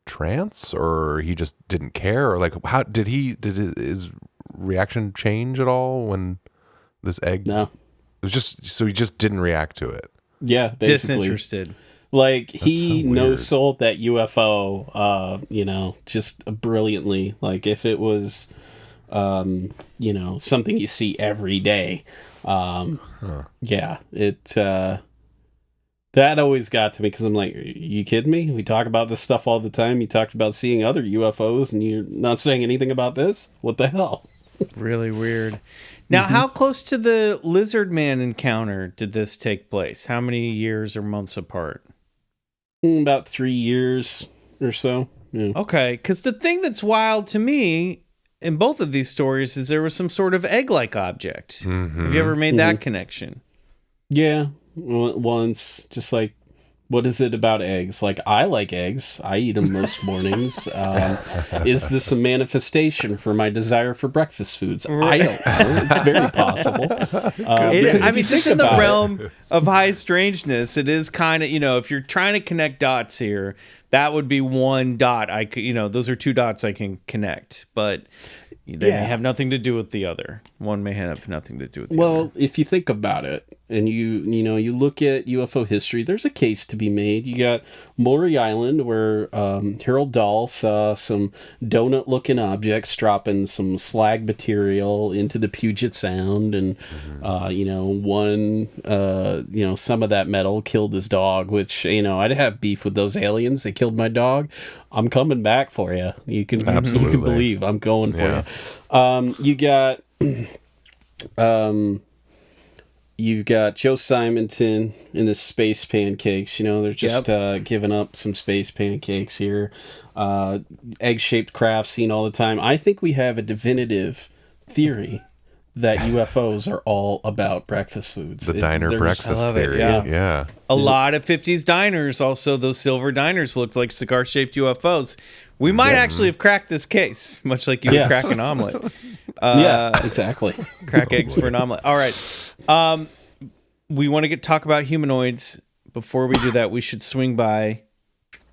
Speaker 3: trance, or he just didn't care, or like how did his reaction change at all when this egg?
Speaker 4: No,
Speaker 3: it was just so he just didn't react to it.
Speaker 4: Yeah, basically
Speaker 2: disinterested.
Speaker 4: Like he no-sold that UFO, just brilliantly. Like if it was, something you see every day. That always got to me because I'm like, are you kidding me? We talk about this stuff all the time. You talked about seeing other UFOs and you're not saying anything about this? What the hell?
Speaker 2: Really weird. Now, how close to the lizard man encounter did this take place? How many years or months apart?
Speaker 4: About 3 years or so. Yeah.
Speaker 2: Okay, because the thing that's wild to me in both of these stories is there was some sort of egg-like object. Have you ever made that connection?
Speaker 4: Yeah, once. Just like, what is it about eggs? Like, I like eggs. I eat them most mornings. Is this a manifestation for my desire for breakfast foods? I don't know. It's very possible.
Speaker 2: Just in the realm of high strangeness, it is kind of, if you're trying to connect dots here, that would be one dot. Those are two dots I can connect, but they have nothing to do with the other. One may have nothing to do with the other.
Speaker 4: Well, if you think about it, and you look at UFO history, there's a case to be made. You got Maury Island, where Harold Dahl saw some donut-looking objects dropping some slag material into the Puget Sound, and some of that metal killed his dog. Which I'd have beef with those aliens. They killed my dog. I'm coming back for you. You can believe I'm going for you. You got You've got Joe Simonton in his space pancakes. They're just giving up some space pancakes here. Egg-shaped craft seen all the time. I think we have a definitive theory that UFOs are all about breakfast foods.
Speaker 3: The diner breakfast theory. Yeah.
Speaker 2: A lot of 50s diners, also those silver diners, looked like cigar-shaped UFOs. We might actually have cracked this case, much like you would crack an omelet.
Speaker 4: Yeah, exactly.
Speaker 2: Crack eggs for an omelet. All right. We want to talk about humanoids. Before we do that, we should swing by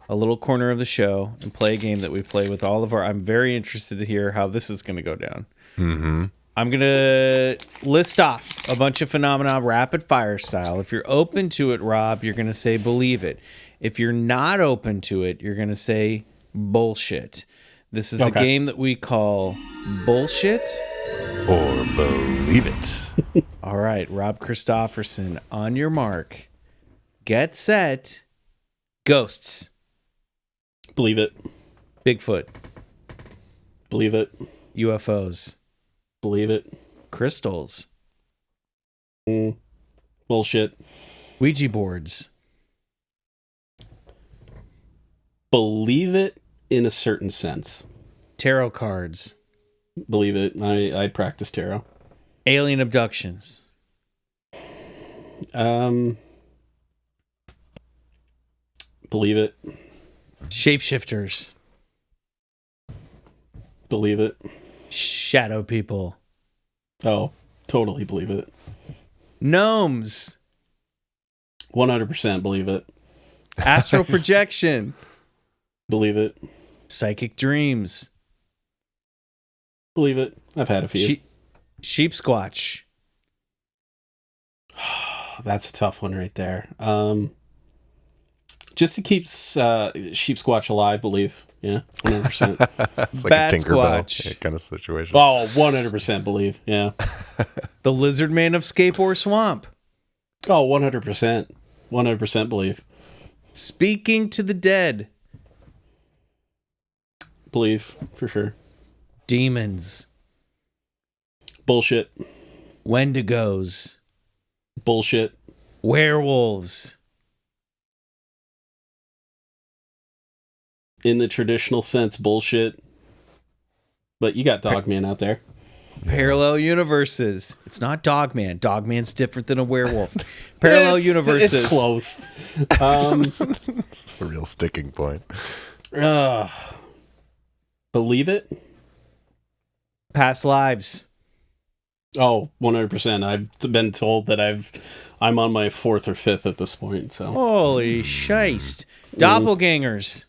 Speaker 2: a little corner of the show and play a game that we play with all of our... I'm very interested to hear how this is going to go down.
Speaker 3: Mm-hmm.
Speaker 2: I'm going to list off a bunch of phenomena rapid fire style. If you're open to it, Rob, you're going to say believe it. If you're not open to it, you're going to say bullshit. This is a game that we call bullshit
Speaker 3: or believe it.
Speaker 2: All right, Rob Kristoffersen, on your mark. Get set. Ghosts.
Speaker 4: Believe it.
Speaker 2: Bigfoot.
Speaker 4: Believe it.
Speaker 2: UFOs.
Speaker 4: Believe it.
Speaker 2: Crystals.
Speaker 4: Bullshit.
Speaker 2: Ouija boards.
Speaker 4: Believe it in a certain sense.
Speaker 2: Tarot cards.
Speaker 4: Believe it. I practice tarot.
Speaker 2: Alien abductions.
Speaker 4: Believe it.
Speaker 2: Shapeshifters.
Speaker 4: Believe it.
Speaker 2: Shadow people.
Speaker 4: Oh, totally believe it.
Speaker 2: Gnomes.
Speaker 4: 100% believe it.
Speaker 2: Astral projection.
Speaker 4: Believe it.
Speaker 2: Psychic dreams.
Speaker 4: Believe it. I've had a few.
Speaker 2: Sheep squatch.
Speaker 4: That's a tough one right there. Just to keep sheep squatch alive, believe. Yeah, 100%.
Speaker 3: It's like
Speaker 2: Bat
Speaker 3: a Tinkerbell
Speaker 2: squatch.
Speaker 3: kind of situation.
Speaker 4: Oh, 100% believe. Yeah.
Speaker 2: The lizard man of Skateboard Swamp.
Speaker 4: Oh, 100%. 100% believe.
Speaker 2: Speaking to the dead.
Speaker 4: Believe, for sure.
Speaker 2: Demons.
Speaker 4: Bullshit.
Speaker 2: Wendigos.
Speaker 4: Bullshit.
Speaker 2: Werewolves.
Speaker 4: In the traditional sense, bullshit. But you got Dogman out there.
Speaker 2: Parallel universes. It's not Dogman. Dogman's different than a werewolf. Parallel universes.
Speaker 4: It's close.
Speaker 3: It's a real sticking point.
Speaker 4: Believe it?
Speaker 2: Past lives.
Speaker 4: Oh, 100%. I've been told that I'm on my 4th or 5th at this point. So
Speaker 2: Holy shite. Doppelgangers.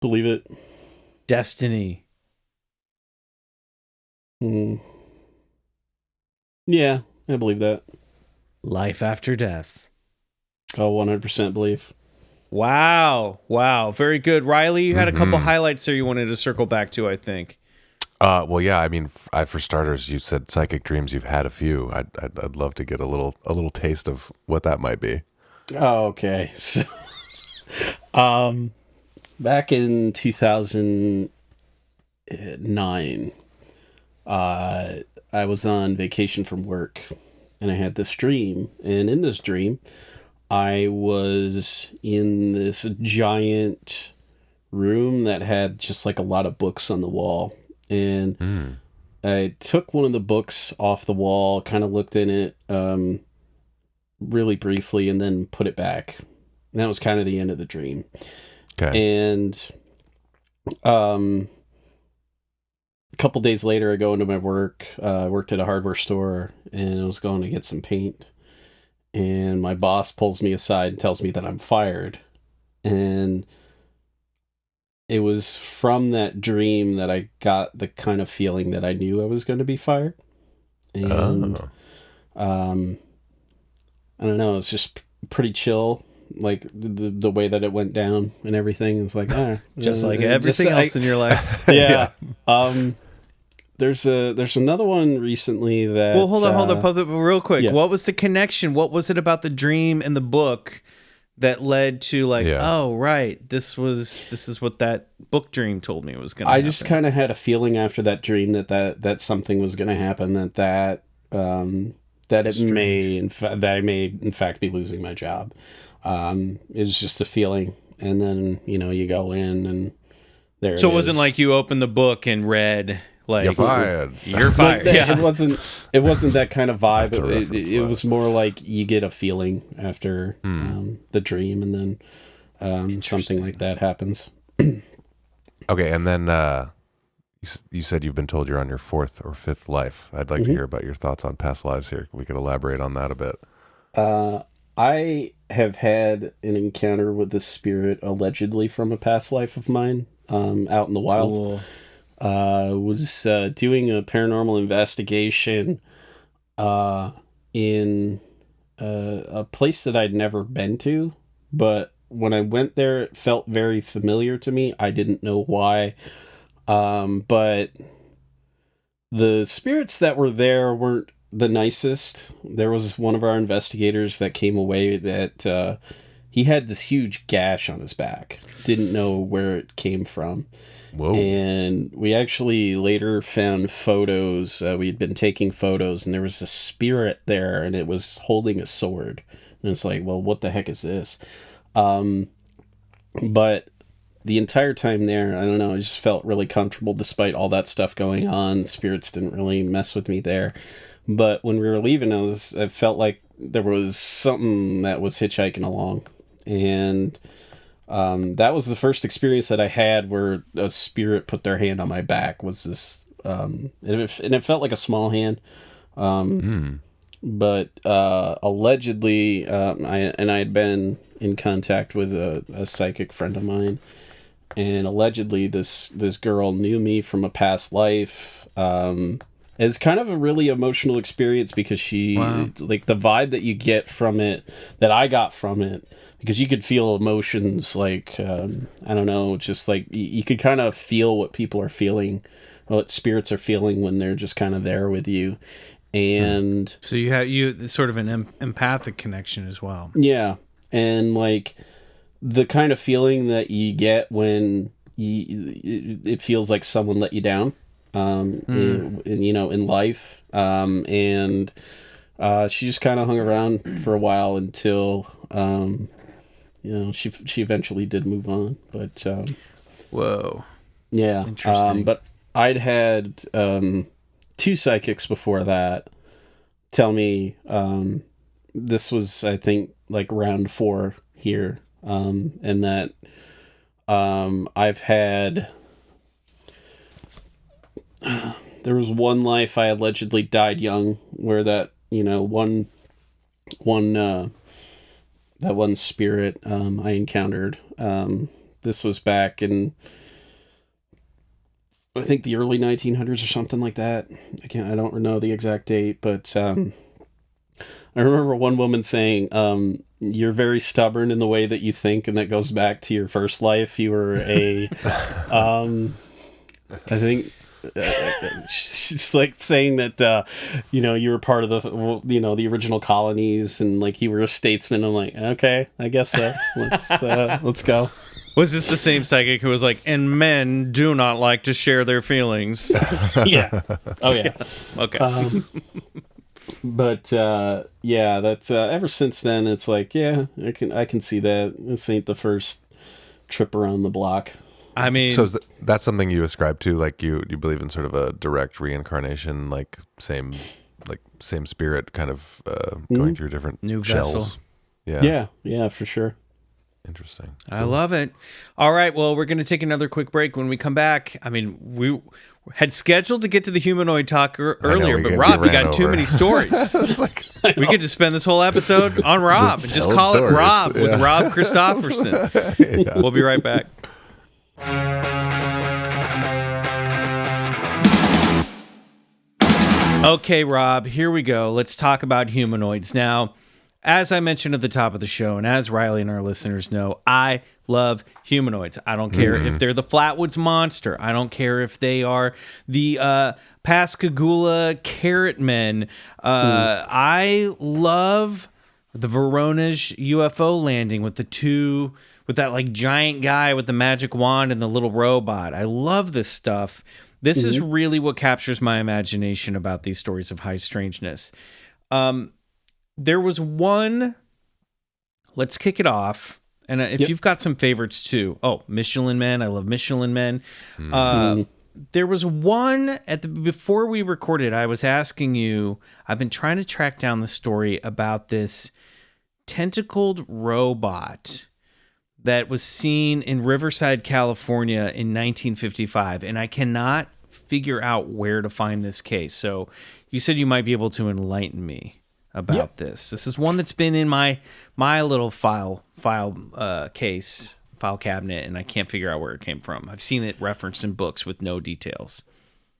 Speaker 4: believe it.
Speaker 2: Destiny.
Speaker 4: Yeah, I believe that.
Speaker 2: Life after death.
Speaker 4: Oh, 100% believe.
Speaker 2: Wow. Very good. Riley, you had a couple highlights there you wanted to circle back to, I think.
Speaker 3: Well, yeah. I mean, for starters, you said psychic dreams. You've had a few. I'd love to get a little taste of what that might be.
Speaker 4: Oh, okay. So, back in 2009, I was on vacation from work, and I had this dream. And in this dream, I was in this giant room that had just like a lot of books on the wall. And I took one of the books off the wall, kind of looked in it really briefly, and then put it back. And that was kind of the end of the dream.
Speaker 3: Okay.
Speaker 4: And a couple days later, I go into my work. I worked at a hardware store, and I was going to get some paint. And my boss pulls me aside and tells me that I'm fired. And it was from that dream that I got the kind of feeling that I knew I was going to be fired. And I don't know, it's just pretty chill, like the way that it went down and everything. It's like
Speaker 2: just like everything else in your life.
Speaker 4: Yeah. There's another one recently that...
Speaker 2: Well, hold on, real quick.
Speaker 4: Yeah.
Speaker 2: What was the connection? What was it about the dream and the book that led to oh, right, this is what that book dream told me it was going to happen?
Speaker 4: I just kind of had a feeling after that dream that something was going to happen, that that it may, that I may in fact be losing my job. It's just a feeling, and then you go in and there.
Speaker 2: So it wasn't like you opened the book and read like
Speaker 3: You're fired.
Speaker 2: You're fired. Yeah.
Speaker 4: It wasn't that kind of vibe. It was more like you get a feeling after the dream, and then something like that happens.
Speaker 3: Okay, and then you said you've been told you're on your 4th or 5th life. I'd like to hear about your thoughts on past lives here. We could elaborate on that a bit.
Speaker 4: I have had an encounter with the spirit allegedly from a past life of mine out in the wild.
Speaker 2: Cool.
Speaker 4: Was doing a paranormal investigation in a place that I'd never been to, but when I went there, it felt very familiar to me. I didn't know why, but the spirits that were there weren't the nicest. There was one of our investigators that came away that he had this huge gash on his back. Didn't know where it came from.
Speaker 3: Whoa.
Speaker 4: And we actually later found photos. We had been taking photos, and there was a spirit there, and it was holding a sword. And it's like, well, what the heck is this? But the entire time there, I don't know, I just felt really comfortable despite all that stuff going on. Spirits didn't really mess with me there. But when we were leaving, I felt like there was something that was hitchhiking along. And that was the first experience that I had where a spirit put their hand on my back. Was this, and it felt like a small hand. But allegedly, I had been in contact with a psychic friend of mine, and allegedly this girl knew me from a past life. It's kind of a really emotional experience because she, like the vibe that you get from it, that I got from it, because you could feel emotions like, I don't know, just like you could kind of feel what people are feeling, what spirits are feeling when they're just kind of there with you. And
Speaker 2: so you have sort of an empathic connection as well.
Speaker 4: Yeah. And like the kind of feeling that you get when it feels like someone let you down, in life. And she just kind of hung around for a while until, she eventually did move on. But,
Speaker 2: whoa.
Speaker 4: Yeah.
Speaker 2: Interesting.
Speaker 4: But I'd had, 2 psychics before that tell me, this was, I think, like round 4 here, and that I've had, there was one life I allegedly died young, where that, that one spirit I encountered. This was back in, I think, the early 1900s or something like that. I don't know the exact date, but I remember one woman saying, "You're very stubborn in the way that you think, and that goes back to your first life. You were a, I think." She's like saying that you were part of the original colonies, and like you were a statesman. I'm like, okay, I guess so. Let's go.
Speaker 2: Was this the same psychic who was like, and men do not like to share their feelings?
Speaker 4: Yeah. Oh yeah.
Speaker 2: Okay.
Speaker 4: But that's ever since then. It's like, yeah, I can see that. This ain't the first trip around the block.
Speaker 2: I mean,
Speaker 3: so that's something you ascribe to, like you believe in sort of a direct reincarnation, like same spirit kind of going through different
Speaker 2: new
Speaker 3: shells.
Speaker 2: vessel.
Speaker 4: Yeah, for sure.
Speaker 3: Interesting.
Speaker 2: I love it. All right, well, we're going to take another quick break. When we come back, I mean, we had scheduled to get to the humanoid talk earlier, but Rob, you got too many stories. We could just spend this whole episode on Rob and just call it Rob with Rob Kristoffersen. Yeah. We'll be right back. Okay, Rob, here we go. Let's talk about humanoids. Now, as I mentioned at the top of the show, and as Riley and our listeners know, I love humanoids. I don't care if they're the Flatwoods Monster. I don't care if they are the Pascagoula Carrot Men. I love the Voronezh UFO landing with that like giant guy with the magic wand and the little robot. I love this stuff. This is really what captures my imagination about these stories of high strangeness. There was one. Let's kick it off. And if you've got some favorites too. Oh, Michelin Men. I love Michelin Men. There was one before we recorded. I was asking you. I've been trying to track down the story about this tentacled robot that was seen in Riverside, California in 1955, and I cannot figure out where to find this case. So you said you might be able to enlighten me about this. This is one that's been in my little file cabinet, and I can't figure out where it came from. I've seen it referenced in books with no details.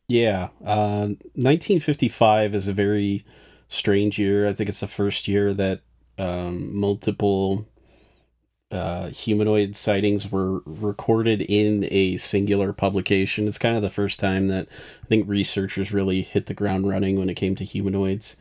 Speaker 4: Yeah, 1955 is a very strange year. I think it's the first year that multiple humanoid sightings were recorded in a singular publication. It's kind of the first time that I think researchers really hit the ground running when it came to humanoids.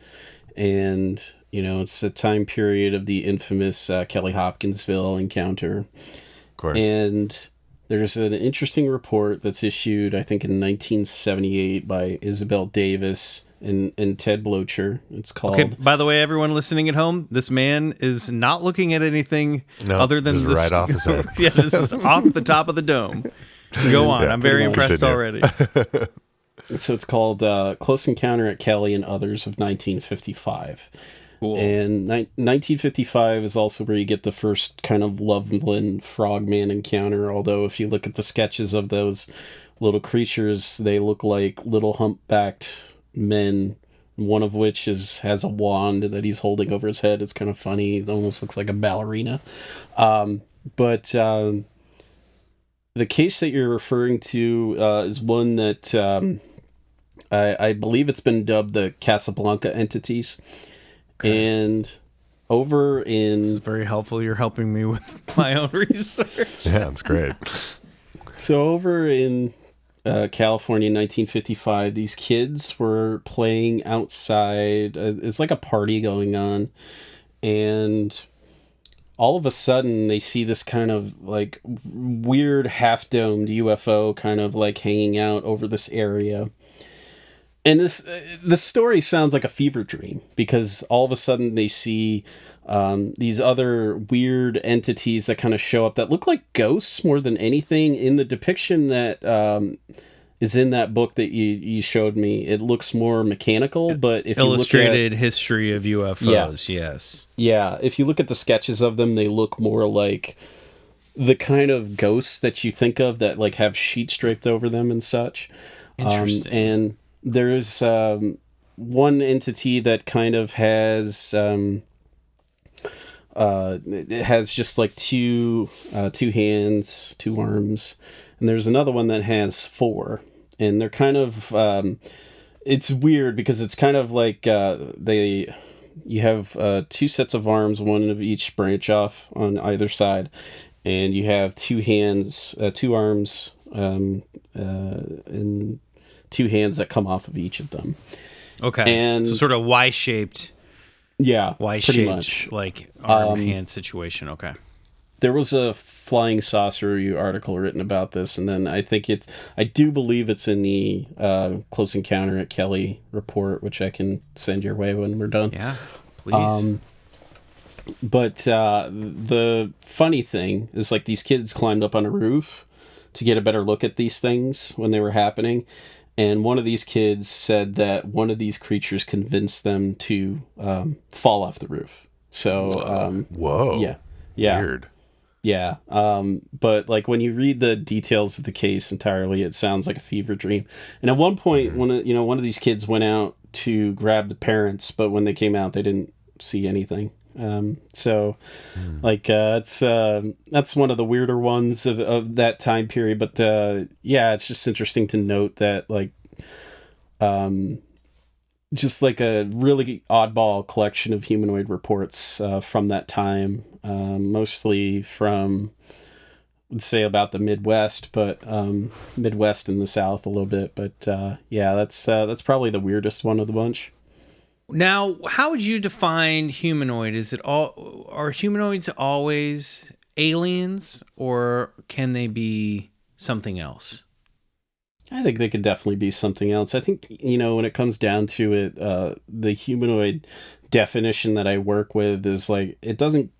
Speaker 4: And, it's the time period of the infamous Kelly Hopkinsville encounter.
Speaker 3: Of course.
Speaker 4: And there's an interesting report that's issued, I think, in 1978 by Isabel Davis and Ted Blocher. It's called...
Speaker 2: Okay, by the way, everyone listening at home, this man is not looking at anything other than
Speaker 3: this. Right off his head.
Speaker 2: Yeah, this is off the top of the dome. Go on. I'm very impressed already.
Speaker 4: So it's called Close Encounter at Kelly and Others of 1955.
Speaker 2: Cool.
Speaker 4: And 1955 is also where you get the first kind of Loveland frogman encounter, although if you look at the sketches of those little creatures, they look like little humpbacked men, one of which has a wand that he's holding over his head. It's kind of funny. It almost looks like a ballerina. But the case that you're referring to is one that... I believe it's been dubbed the Casablanca entities. Okay. And over in...
Speaker 2: This is very helpful. You're helping me with my own research.
Speaker 3: Yeah, it's great.
Speaker 4: So over in California in 1955, these kids were playing outside. It's like a party going on. And all of a sudden, they see this kind of like weird half-domed UFO kind of like hanging out over this area. And this story sounds like a fever dream because all of a sudden they see these other weird entities that kind of show up that look like ghosts more than anything. In the depiction that is in that book that you showed me, it looks more mechanical. But if
Speaker 2: Illustrated
Speaker 4: you look at,
Speaker 2: History of UFOs, yes.
Speaker 4: Yeah, if you look at the sketches of them, they look more like the kind of ghosts that you think of that like have sheets draped over them and such.
Speaker 2: Interesting.
Speaker 4: And there's one entity that kind of has it has just like two hands, two arms, and there's another one that has four, and they're kind of it's weird because it's kind of like you have two sets of arms, one of each branch off on either side, and you have two hands, two arms, and two hands that come off of each of them.
Speaker 2: Okay.
Speaker 4: And
Speaker 2: so sort of Y-shaped.
Speaker 4: Yeah,
Speaker 2: Y-shaped,
Speaker 4: pretty much.
Speaker 2: like arm-hand situation. Okay.
Speaker 4: There was a flying saucer article written about this, and then I do believe it's in the Close Encounter at Kelly report, which I can send your way when we're done.
Speaker 2: Yeah, please.
Speaker 4: But the funny thing is, like, these kids climbed up on a roof to get a better look at these things when they were happening. And one of these kids said that one of these creatures convinced them to fall off the roof. So,
Speaker 3: whoa.
Speaker 4: Yeah.
Speaker 3: Weird.
Speaker 4: Yeah. But like when you read the details of the case entirely, it sounds like a fever dream. And at one point, one of these kids went out to grab the parents, but when they came out, they didn't see anything. That's one of the weirder ones of that time period. But it's just interesting to note that just like a really oddball collection of humanoid reports from that time, mostly from, let's say, about the Midwest, but Midwest and the South a little bit. But that's probably the weirdest one of the bunch.
Speaker 2: Now, how would you define humanoid? Are humanoids always aliens, or can they be something else?
Speaker 4: I think they could definitely be something else. I think, when it comes down to it, the humanoid definition that I work with is like it doesn't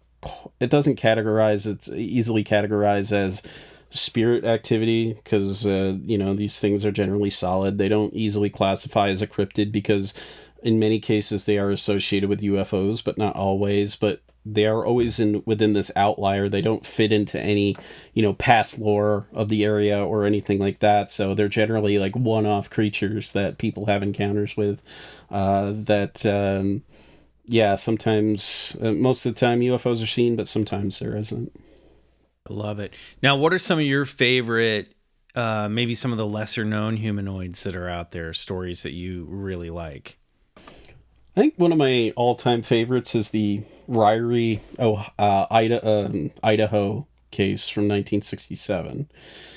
Speaker 4: categorize. It's easily categorized as spirit activity because these things are generally solid. They don't easily classify as a cryptid because in many cases they are associated with UFOs, but not always. But they are always within this outlier. They don't fit into any past lore of the area or anything like that. So they're generally like one-off creatures that people have encounters with. Sometimes most of the time UFOs are seen, but sometimes there isn't.
Speaker 2: I love it. Now, what are some of your favorite, maybe some of the lesser known humanoids that are out there, stories that you really like?
Speaker 4: I think one of my all-time favorites is the Ryrie, Idaho case from 1967.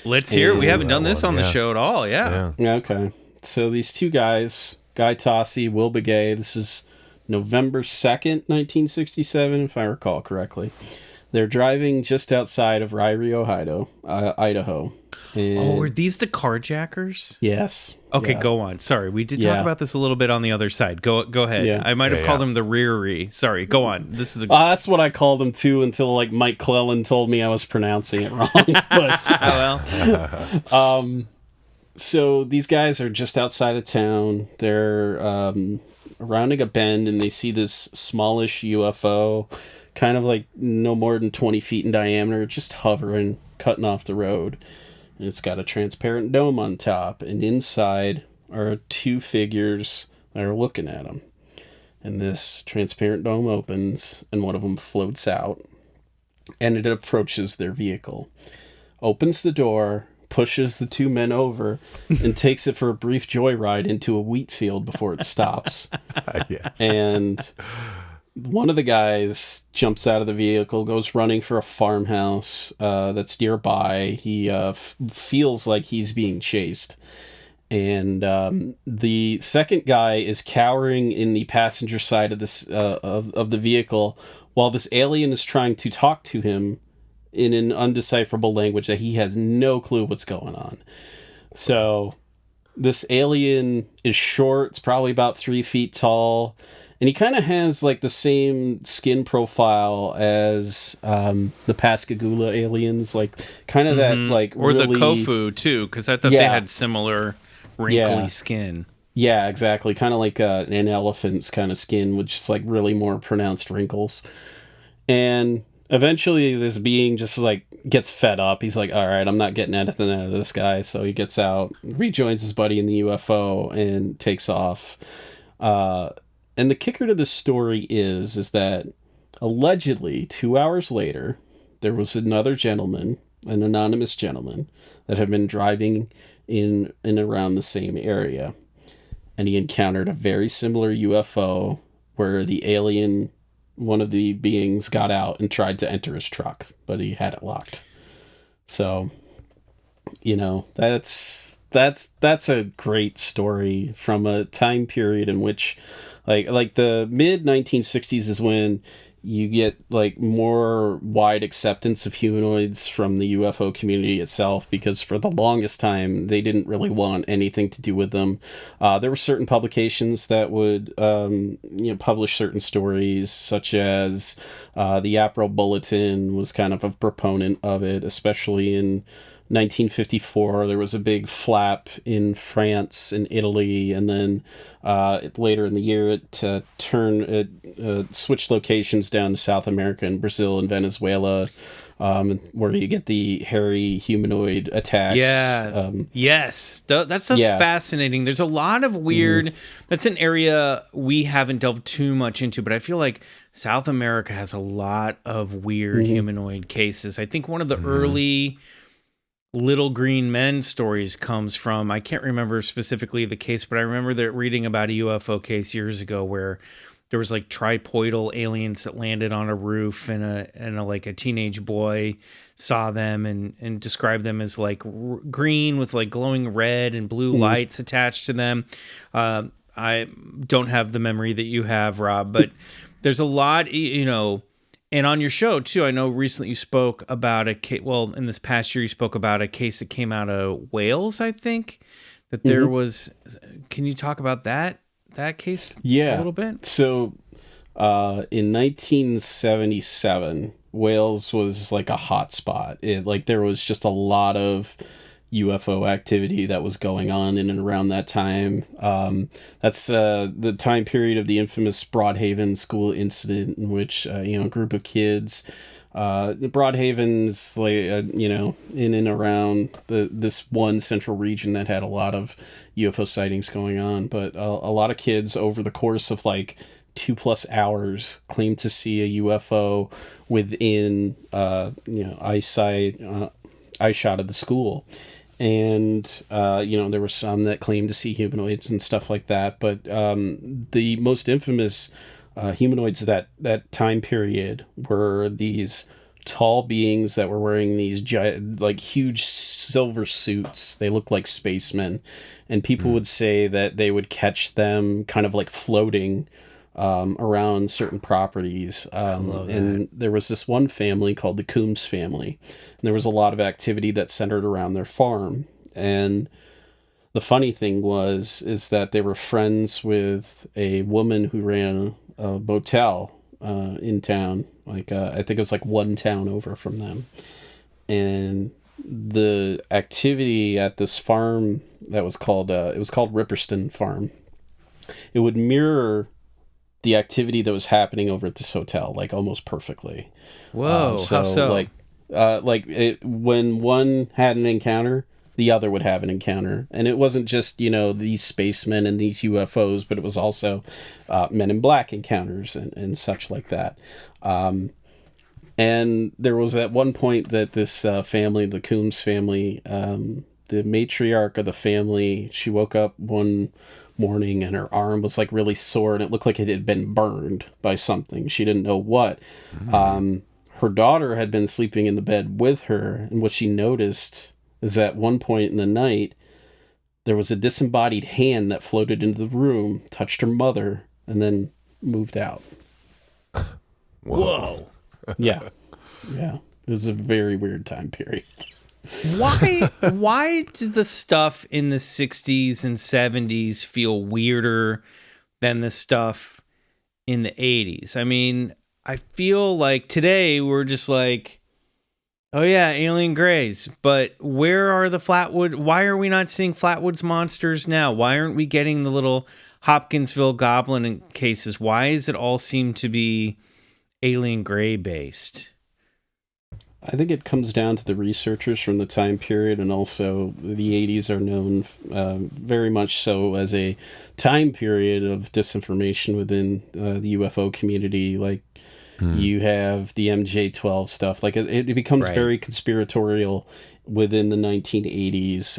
Speaker 2: Let's hear it. We haven't done this on the show at all. Yeah.
Speaker 4: Okay. So these two guys, Guy Tossi, Will Begay, this is November 2nd, 1967, if I recall correctly. They're driving just outside of Ryrie, Idaho. And
Speaker 2: are these the carjackers?
Speaker 4: Yes.
Speaker 2: Okay, go on. Sorry, we did talk about this a little bit on the other side. Go ahead. Yeah. I might have called them the rear-y. Sorry, go on. This is
Speaker 4: that's what I called them too until like Mike Clellan told me I was pronouncing it wrong. But so these guys are just outside of town. They're rounding a bend and they see this smallish UFO, kind of like no more than 20 feet in diameter, just hovering, cutting off the road. And it's got a transparent dome on top, and inside are two figures that are looking at them. And this transparent dome opens, and one of them floats out, and it approaches their vehicle. Opens the door, pushes the two men over, and takes it for a brief joyride into a wheat field before it stops.
Speaker 3: Yes.
Speaker 4: And one of the guys jumps out of the vehicle, goes running for a farmhouse that's nearby. He feels like he's being chased. And the second guy is cowering in the passenger side of this of the vehicle while this alien is trying to talk to him in an undecipherable language that he has no clue what's going on. So this alien is short. It's probably about 3 feet tall. And he kind of has like the same skin profile as the Pascagoula aliens, like kind of that like
Speaker 2: or
Speaker 4: really...
Speaker 2: the Kofu too, because I thought they had similar wrinkly skin.
Speaker 4: Yeah, exactly. Kind of like an elephant's kind of skin, which is like really more pronounced wrinkles. And eventually this being just like gets fed up. He's like, all right, I'm not getting anything out of this guy. So he gets out, rejoins his buddy in the UFO and takes off. And the kicker to this story is that allegedly 2 hours later, there was another gentleman, an anonymous gentleman, that had been driving in and around the same area. And he encountered a very similar UFO where the alien, one of the beings, got out and tried to enter his truck, but he had it locked. So, that's a great story from a time period in which like the mid 1960s is when you get like more wide acceptance of humanoids from the UFO community itself, because for the longest time they didn't really want anything to do with them. There were certain publications that would publish certain stories, such as the April Bulletin was kind of a proponent of it, especially in 1954. There was a big flap in France and Italy, and then later in the year it switched locations down to South America and Brazil and Venezuela, where you get the hairy humanoid attacks.
Speaker 2: Yes, that stuff's fascinating. There's a lot of weird. That's an area we haven't delved too much into, but I feel like South America has a lot of weird humanoid cases. I think one of the early Little Green Men stories comes from, I can't remember specifically the case, but I remember reading about a UFO case years ago where there was like tripoidal aliens that landed on a roof, and a teenage boy saw them and described them as like green with like glowing red and blue lights attached to them. I don't have the memory that you have, Rob, but there's a lot, and on your show, too, I know recently you spoke about a case, in this past year you spoke about a case that came out of Wales, I think, that there was... Can you talk about that case a little bit?
Speaker 4: So in 1977, Wales was like a hot spot. There was just a lot of UFO activity that was going on in and around that time. That's the time period of the infamous Broadhaven school incident, in which a group of kids, Broadhaven's in and around this one central region that had a lot of UFO sightings going on, but a lot of kids over the course of 2+ hours claimed to see a UFO within eyeshot of the school. And there were some that claimed to see humanoids and stuff like that, but the most infamous humanoids that time period were these tall beings that were wearing these huge silver suits. They looked like spacemen, and people would say that they would catch them kind of floating around certain properties. And there was this one family called the Coombs family, and there was a lot of activity that centered around their farm. And the funny thing is that they were friends with a woman who ran a motel in town. I think it was one town over from them. And the activity at this farm that was called Ripperston Farm, it would mirror the activity that was happening over at this hotel, almost perfectly.
Speaker 2: Whoa, how so?
Speaker 4: When one had an encounter, the other would have an encounter. And it wasn't just, these spacemen and these UFOs, but it was also Men in Black encounters and such like that. And there was at one point that this family, the Coombs family, the matriarch of the family, she woke up one morning and her arm was really sore, and it looked like it had been burned by something. She didn't know what. Her daughter had been sleeping in the bed with her, and what she noticed is at one point in the night there was a disembodied hand that floated into the room, touched her mother, and then moved out.
Speaker 2: Whoa.
Speaker 4: Yeah it was a very weird time period.
Speaker 2: Why did the stuff in the 60s and 70s feel weirder than the stuff in the 80s? I mean, I feel like today we're just oh yeah, alien grays, but where are the Flatwood? Why are we not seeing Flatwoods monsters now? Why aren't we getting the little Hopkinsville goblin cases? Why does it all seem to be alien gray based?
Speaker 4: I think it comes down to the researchers from the time period, and also the 80s are known very much so as a time period of disinformation within the UFO community. You have the MJ-12 stuff. It becomes very conspiratorial within the 1980s.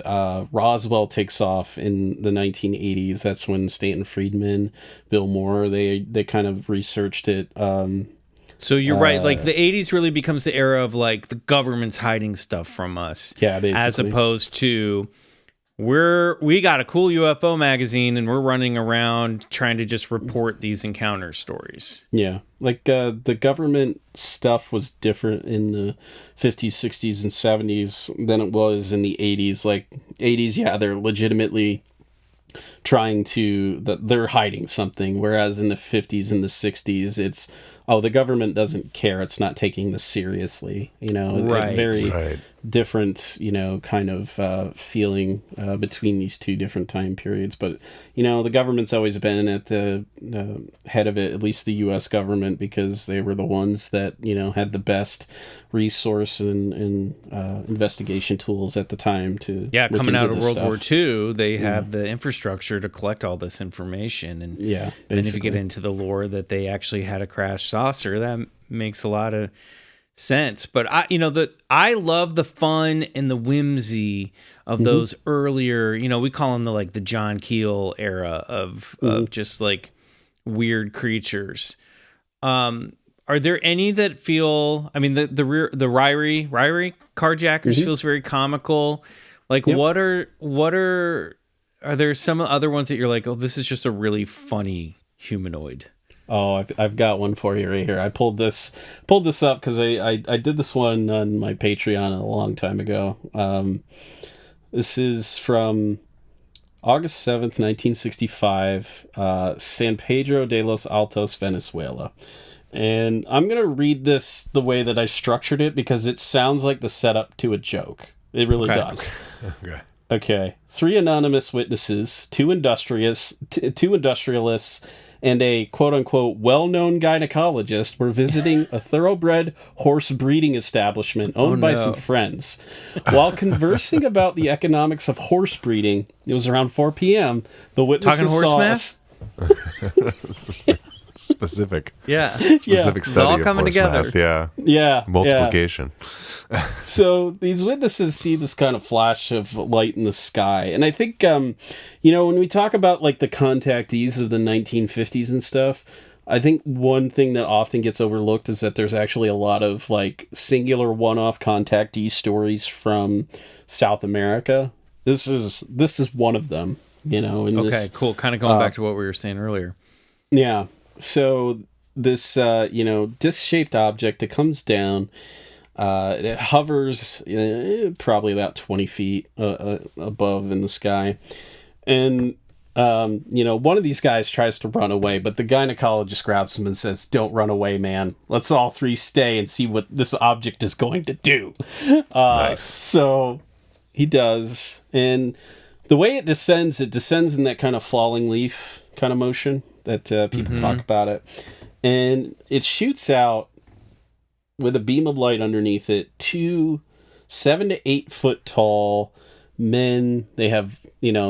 Speaker 4: Roswell takes off in the 1980s. That's when Stanton Friedman, Bill Moore, they kind of researched it.
Speaker 2: So you're right. The 80s really becomes the era of the government's hiding stuff from us.
Speaker 4: Yeah, basically.
Speaker 2: As opposed to we got a cool UFO magazine and we're running around trying to just report these encounter stories.
Speaker 4: Yeah. The government stuff was different in the 50s, 60s, and 70s than it was in the 80s. 80s, yeah, they're legitimately trying to... they're hiding something, whereas in the 50s and the 60s, it's... the government doesn't care. It's not taking this seriously.
Speaker 2: Right.
Speaker 4: Very different, kind of feeling between these two different time periods. But, the government's always been at the head of it, at least the U.S. government, because they were the ones that, had the best resource and investigation tools at the time to
Speaker 2: coming out of World War II, they have the infrastructure to collect all this information. And then if you get into the lore that they actually had a crash saucer, that makes a lot of sense. But I love the fun and the whimsy of those earlier, we call them the John Keel era of just weird creatures. Are there any that feel? I mean, the Ryrie carjackers feels very comical. What are there some other ones that you're oh, this is just a really funny humanoid?
Speaker 4: Oh, I've got one for you right here. I pulled this up because I did this one on my Patreon a long time ago. This is from August 7th, 1965, San Pedro de los Altos, Venezuela. And I'm going to read this the way that I structured it because it sounds like the setup to a joke. It really does. Okay. 3 anonymous witnesses, 2 industrialists, and a quote-unquote well-known gynecologist were visiting a thoroughbred horse breeding establishment owned by some friends. While conversing about the economics of horse breeding, it was around 4 p.m., the witnesses
Speaker 3: Specific.
Speaker 2: Yeah.
Speaker 3: Specific study
Speaker 2: all
Speaker 3: of
Speaker 2: coming
Speaker 3: horse
Speaker 2: together.
Speaker 3: math. Yeah.
Speaker 4: Yeah.
Speaker 3: Multiplication.
Speaker 4: So these witnesses see this kind of flash of light in the sky. And I think, when we talk about like the contactees of the 1950s and stuff, I think one thing that often gets overlooked is that there's actually a lot of like singular one-off contactee stories from South America. This is one of them,
Speaker 2: Cool. Kind of going back to what we were saying earlier.
Speaker 4: Yeah. So this, disc-shaped object, it comes down, it hovers probably about 20 feet above in the sky. And, one of these guys tries to run away, but the gynecologist grabs him and says, "Don't run away, man. Let's all 3 stay and see what this object is going to do."
Speaker 3: Nice.
Speaker 4: So he does. And the way it descends in that kind of falling leaf kind of motion that people talk about it. And it shoots out with a beam of light underneath it 2 7 to 8 foot tall men. They have,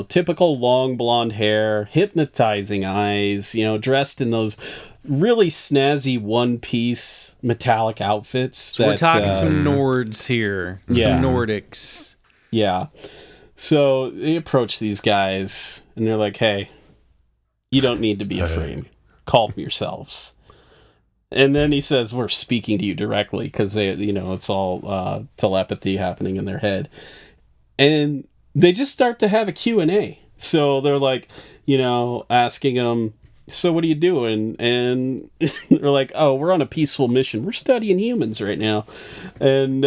Speaker 4: typical long blonde hair, hypnotizing eyes, dressed in those really snazzy one-piece metallic outfits.
Speaker 2: So we're talking some Nords here. Some Nordics.
Speaker 4: Yeah. So they approach these guys and they're like, "Hey, you don't need to be afraid. Calm yourselves." And then he says, "We're speaking to you directly," because it's all telepathy happening in their head. And they just start to have a Q&A. So they're like, asking them, "So what are you doing?" And they're like, "Oh, we're on a peaceful mission. We're studying humans right now." And,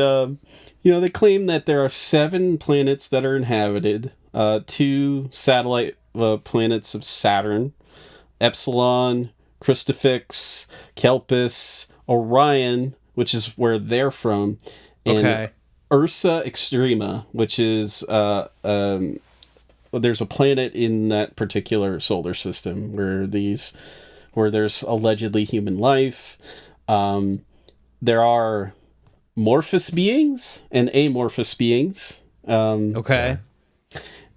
Speaker 4: they claim that there are 7 planets that are inhabited, 2 satellite planets of Saturn, Epsilon, Christofix, Kelpis, Orion, which is where they're from, and Ursa Extrema, which is there's a planet in that particular solar system where there's allegedly human life. There are morphous beings and amorphous beings.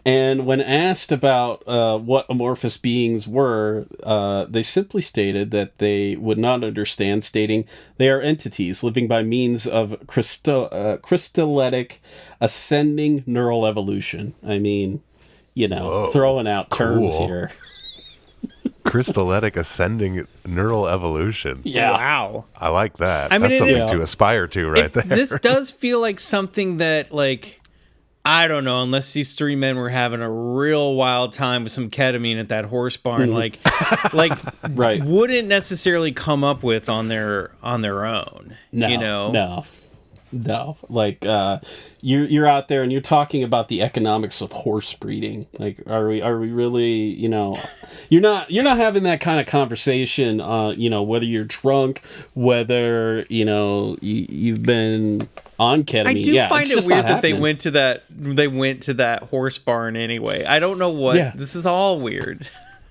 Speaker 4: And when asked about what amorphous beings were, they simply stated that they would not understand, stating they are entities living by means of crystallitic ascending neural evolution. I mean, throwing out terms here.
Speaker 3: Crystallitic ascending neural evolution.
Speaker 2: Yeah. Wow.
Speaker 3: I like that.
Speaker 2: I mean,
Speaker 3: that's something to aspire to right there.
Speaker 2: This does feel like something that, like, I don't know, unless these 3 men were having a real wild time with some ketamine at that horse barn, like
Speaker 4: right.
Speaker 2: wouldn't necessarily come up with on their own.
Speaker 4: No. Like, you're out there and you're talking about the economics of horse breeding. Like, are we really, you're not having that kind of conversation, whether you're drunk, whether, you've been on ketamine.
Speaker 2: I do find it weird that they went to that horse barn anyway. I don't know what. Yeah. This is all weird.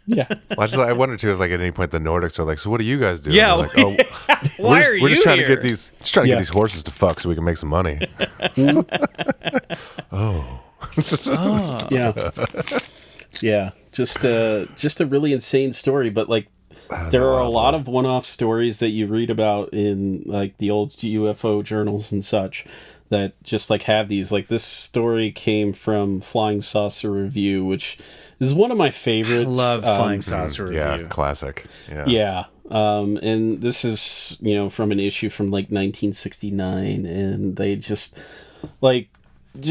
Speaker 3: Yeah. Well, I wonder too if like at any point the Nordics are like, "So what do you guys do?"
Speaker 2: Yeah.
Speaker 3: Like, we're just trying to get these horses to fuck so we can make some money.
Speaker 4: Yeah. Yeah. Just a really insane story, but like there are a lot of one-off stories that you read about in like the old UFO journals and such that just like have these. Like this story came from Flying Saucer Review, which is one of my favorites.
Speaker 2: I love Flying Saucer Review.
Speaker 3: Yeah, classic.
Speaker 4: Yeah. And this is, from an issue from like 1969, and they just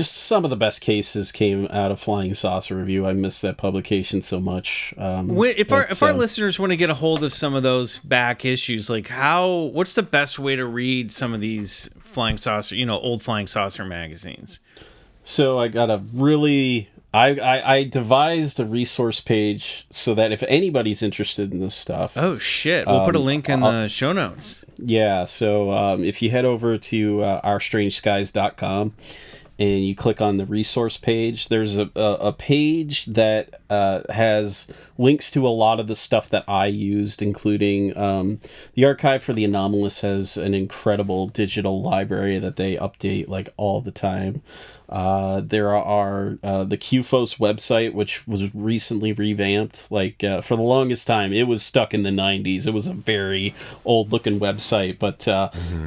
Speaker 4: some of the best cases came out of Flying Saucer Review. I miss that publication so much.
Speaker 2: If our listeners want to get a hold of some of those back issues, like what's the best way to read some of these Flying Saucer, old Flying Saucer magazines?
Speaker 4: So I got a really I devised a resource page so that if anybody's interested in this stuff.
Speaker 2: Oh, shit. We'll put a link in the show notes.
Speaker 4: Yeah, so if you head over to OurStrangeSkies.com and you click on the resource page, there's a page that has links to a lot of the stuff that I used, including the Archive for the Anomalous has an incredible digital library that they update like all the time. There are the QFOS website, which was recently revamped. Like for the longest time, it was stuck in the 90s. It was a very old-looking website, but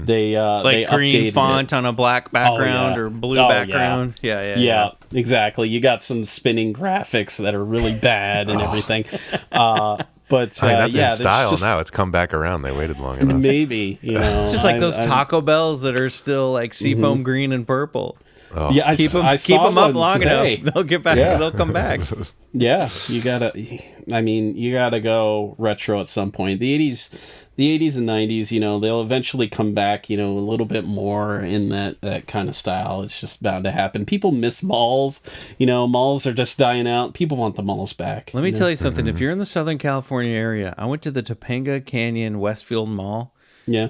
Speaker 4: they
Speaker 2: green
Speaker 4: updated
Speaker 2: font
Speaker 4: it
Speaker 2: on a black background or blue background.
Speaker 4: Yeah, exactly. You got some spinning graphics that are really bad and everything. But
Speaker 3: I mean, that's in style now. It's come back around. They waited long enough.
Speaker 4: Maybe,
Speaker 2: It's just like those Taco Bells that are still like seafoam green and purple.
Speaker 3: Oh.
Speaker 4: Yeah,
Speaker 2: keep them up long enough. They'll get back. Yeah. They'll come back.
Speaker 4: Yeah, you gotta go retro at some point. The 80s and 90s, they'll eventually come back, a little bit more in that kind of style. It's just bound to happen. People miss malls. Malls are just dying out. People want the malls back.
Speaker 2: Let me tell you something. If you're in the Southern California area, I went to the Topanga Canyon Westfield Mall.
Speaker 4: Yeah.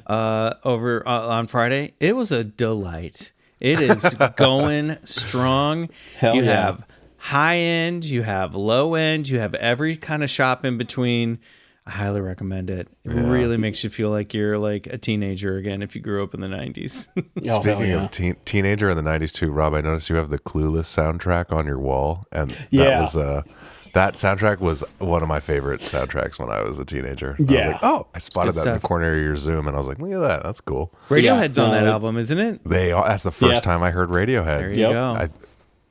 Speaker 2: Over on Friday. It was a delight. It is going strong.
Speaker 4: Hell
Speaker 2: you
Speaker 4: yeah.
Speaker 2: have high end, you have low end, you have every kind of shop in between. I highly recommend it. It really makes you feel like you're like a teenager again if you grew up in the 90s.
Speaker 3: Speaking of teenager in the 90s too, Rob, I noticed you have the Clueless soundtrack on your wall, and that soundtrack was one of my favorite soundtracks when I was a teenager. I was like, I spotted that in the corner of your Zoom, and I was like, look at that. That's cool.
Speaker 2: Radiohead's on that album, isn't it?
Speaker 3: That's the first time I heard Radiohead.
Speaker 2: There you go.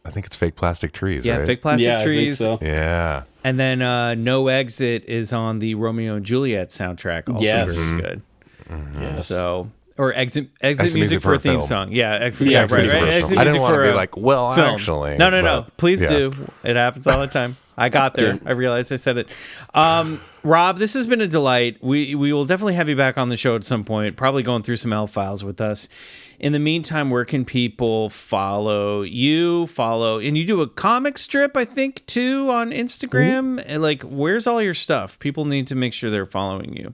Speaker 3: I think it's Fake Plastic Trees, right?
Speaker 2: Yeah, Fake Plastic Trees.
Speaker 4: I think so.
Speaker 3: Yeah.
Speaker 2: And then No Exit is on the Romeo and Juliet soundtrack. Also very good.
Speaker 4: Yes.
Speaker 2: So... Or exit music for a theme song. Yeah, right. Exit
Speaker 3: I didn't want to be like, well,
Speaker 2: film.
Speaker 3: actually.
Speaker 2: No. Please do. It happens all the time. I got there. I realized I said it. Rob, this has been a delight. We will definitely have you back on the show at some point, probably going through some L files with us. In the meantime, where can people follow you? And you do a comic strip, I think, too, on Instagram. And like, where's all your stuff? People need to make sure they're following you.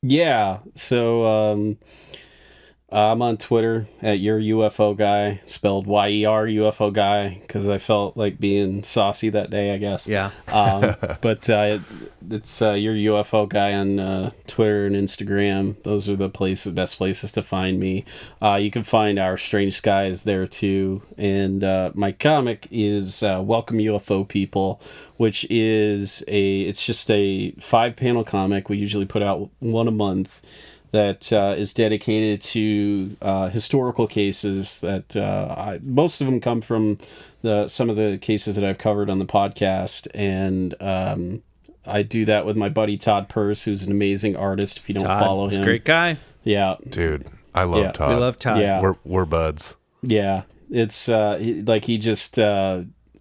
Speaker 4: Yeah. So, I'm on Twitter at your UFO guy, spelled YER UFO guy, because I felt like being saucy that day, I guess.
Speaker 2: Yeah.
Speaker 4: But it's your UFO guy on Twitter and Instagram. Those are the best places to find me. You can find Our Strange Skies there too. And my comic is Welcome UFO People, which is it's just a 5-panel comic. We usually put out one a month. That is dedicated to historical cases that most of them come from some of the cases that I've covered on the podcast. And I do that with my buddy Todd Purse, who's an amazing artist. If you don't follow him.
Speaker 2: Great guy.
Speaker 4: Yeah.
Speaker 3: Dude, I love Todd.
Speaker 2: We love Todd.
Speaker 4: Yeah.
Speaker 3: We're buds.
Speaker 4: Yeah. It's he just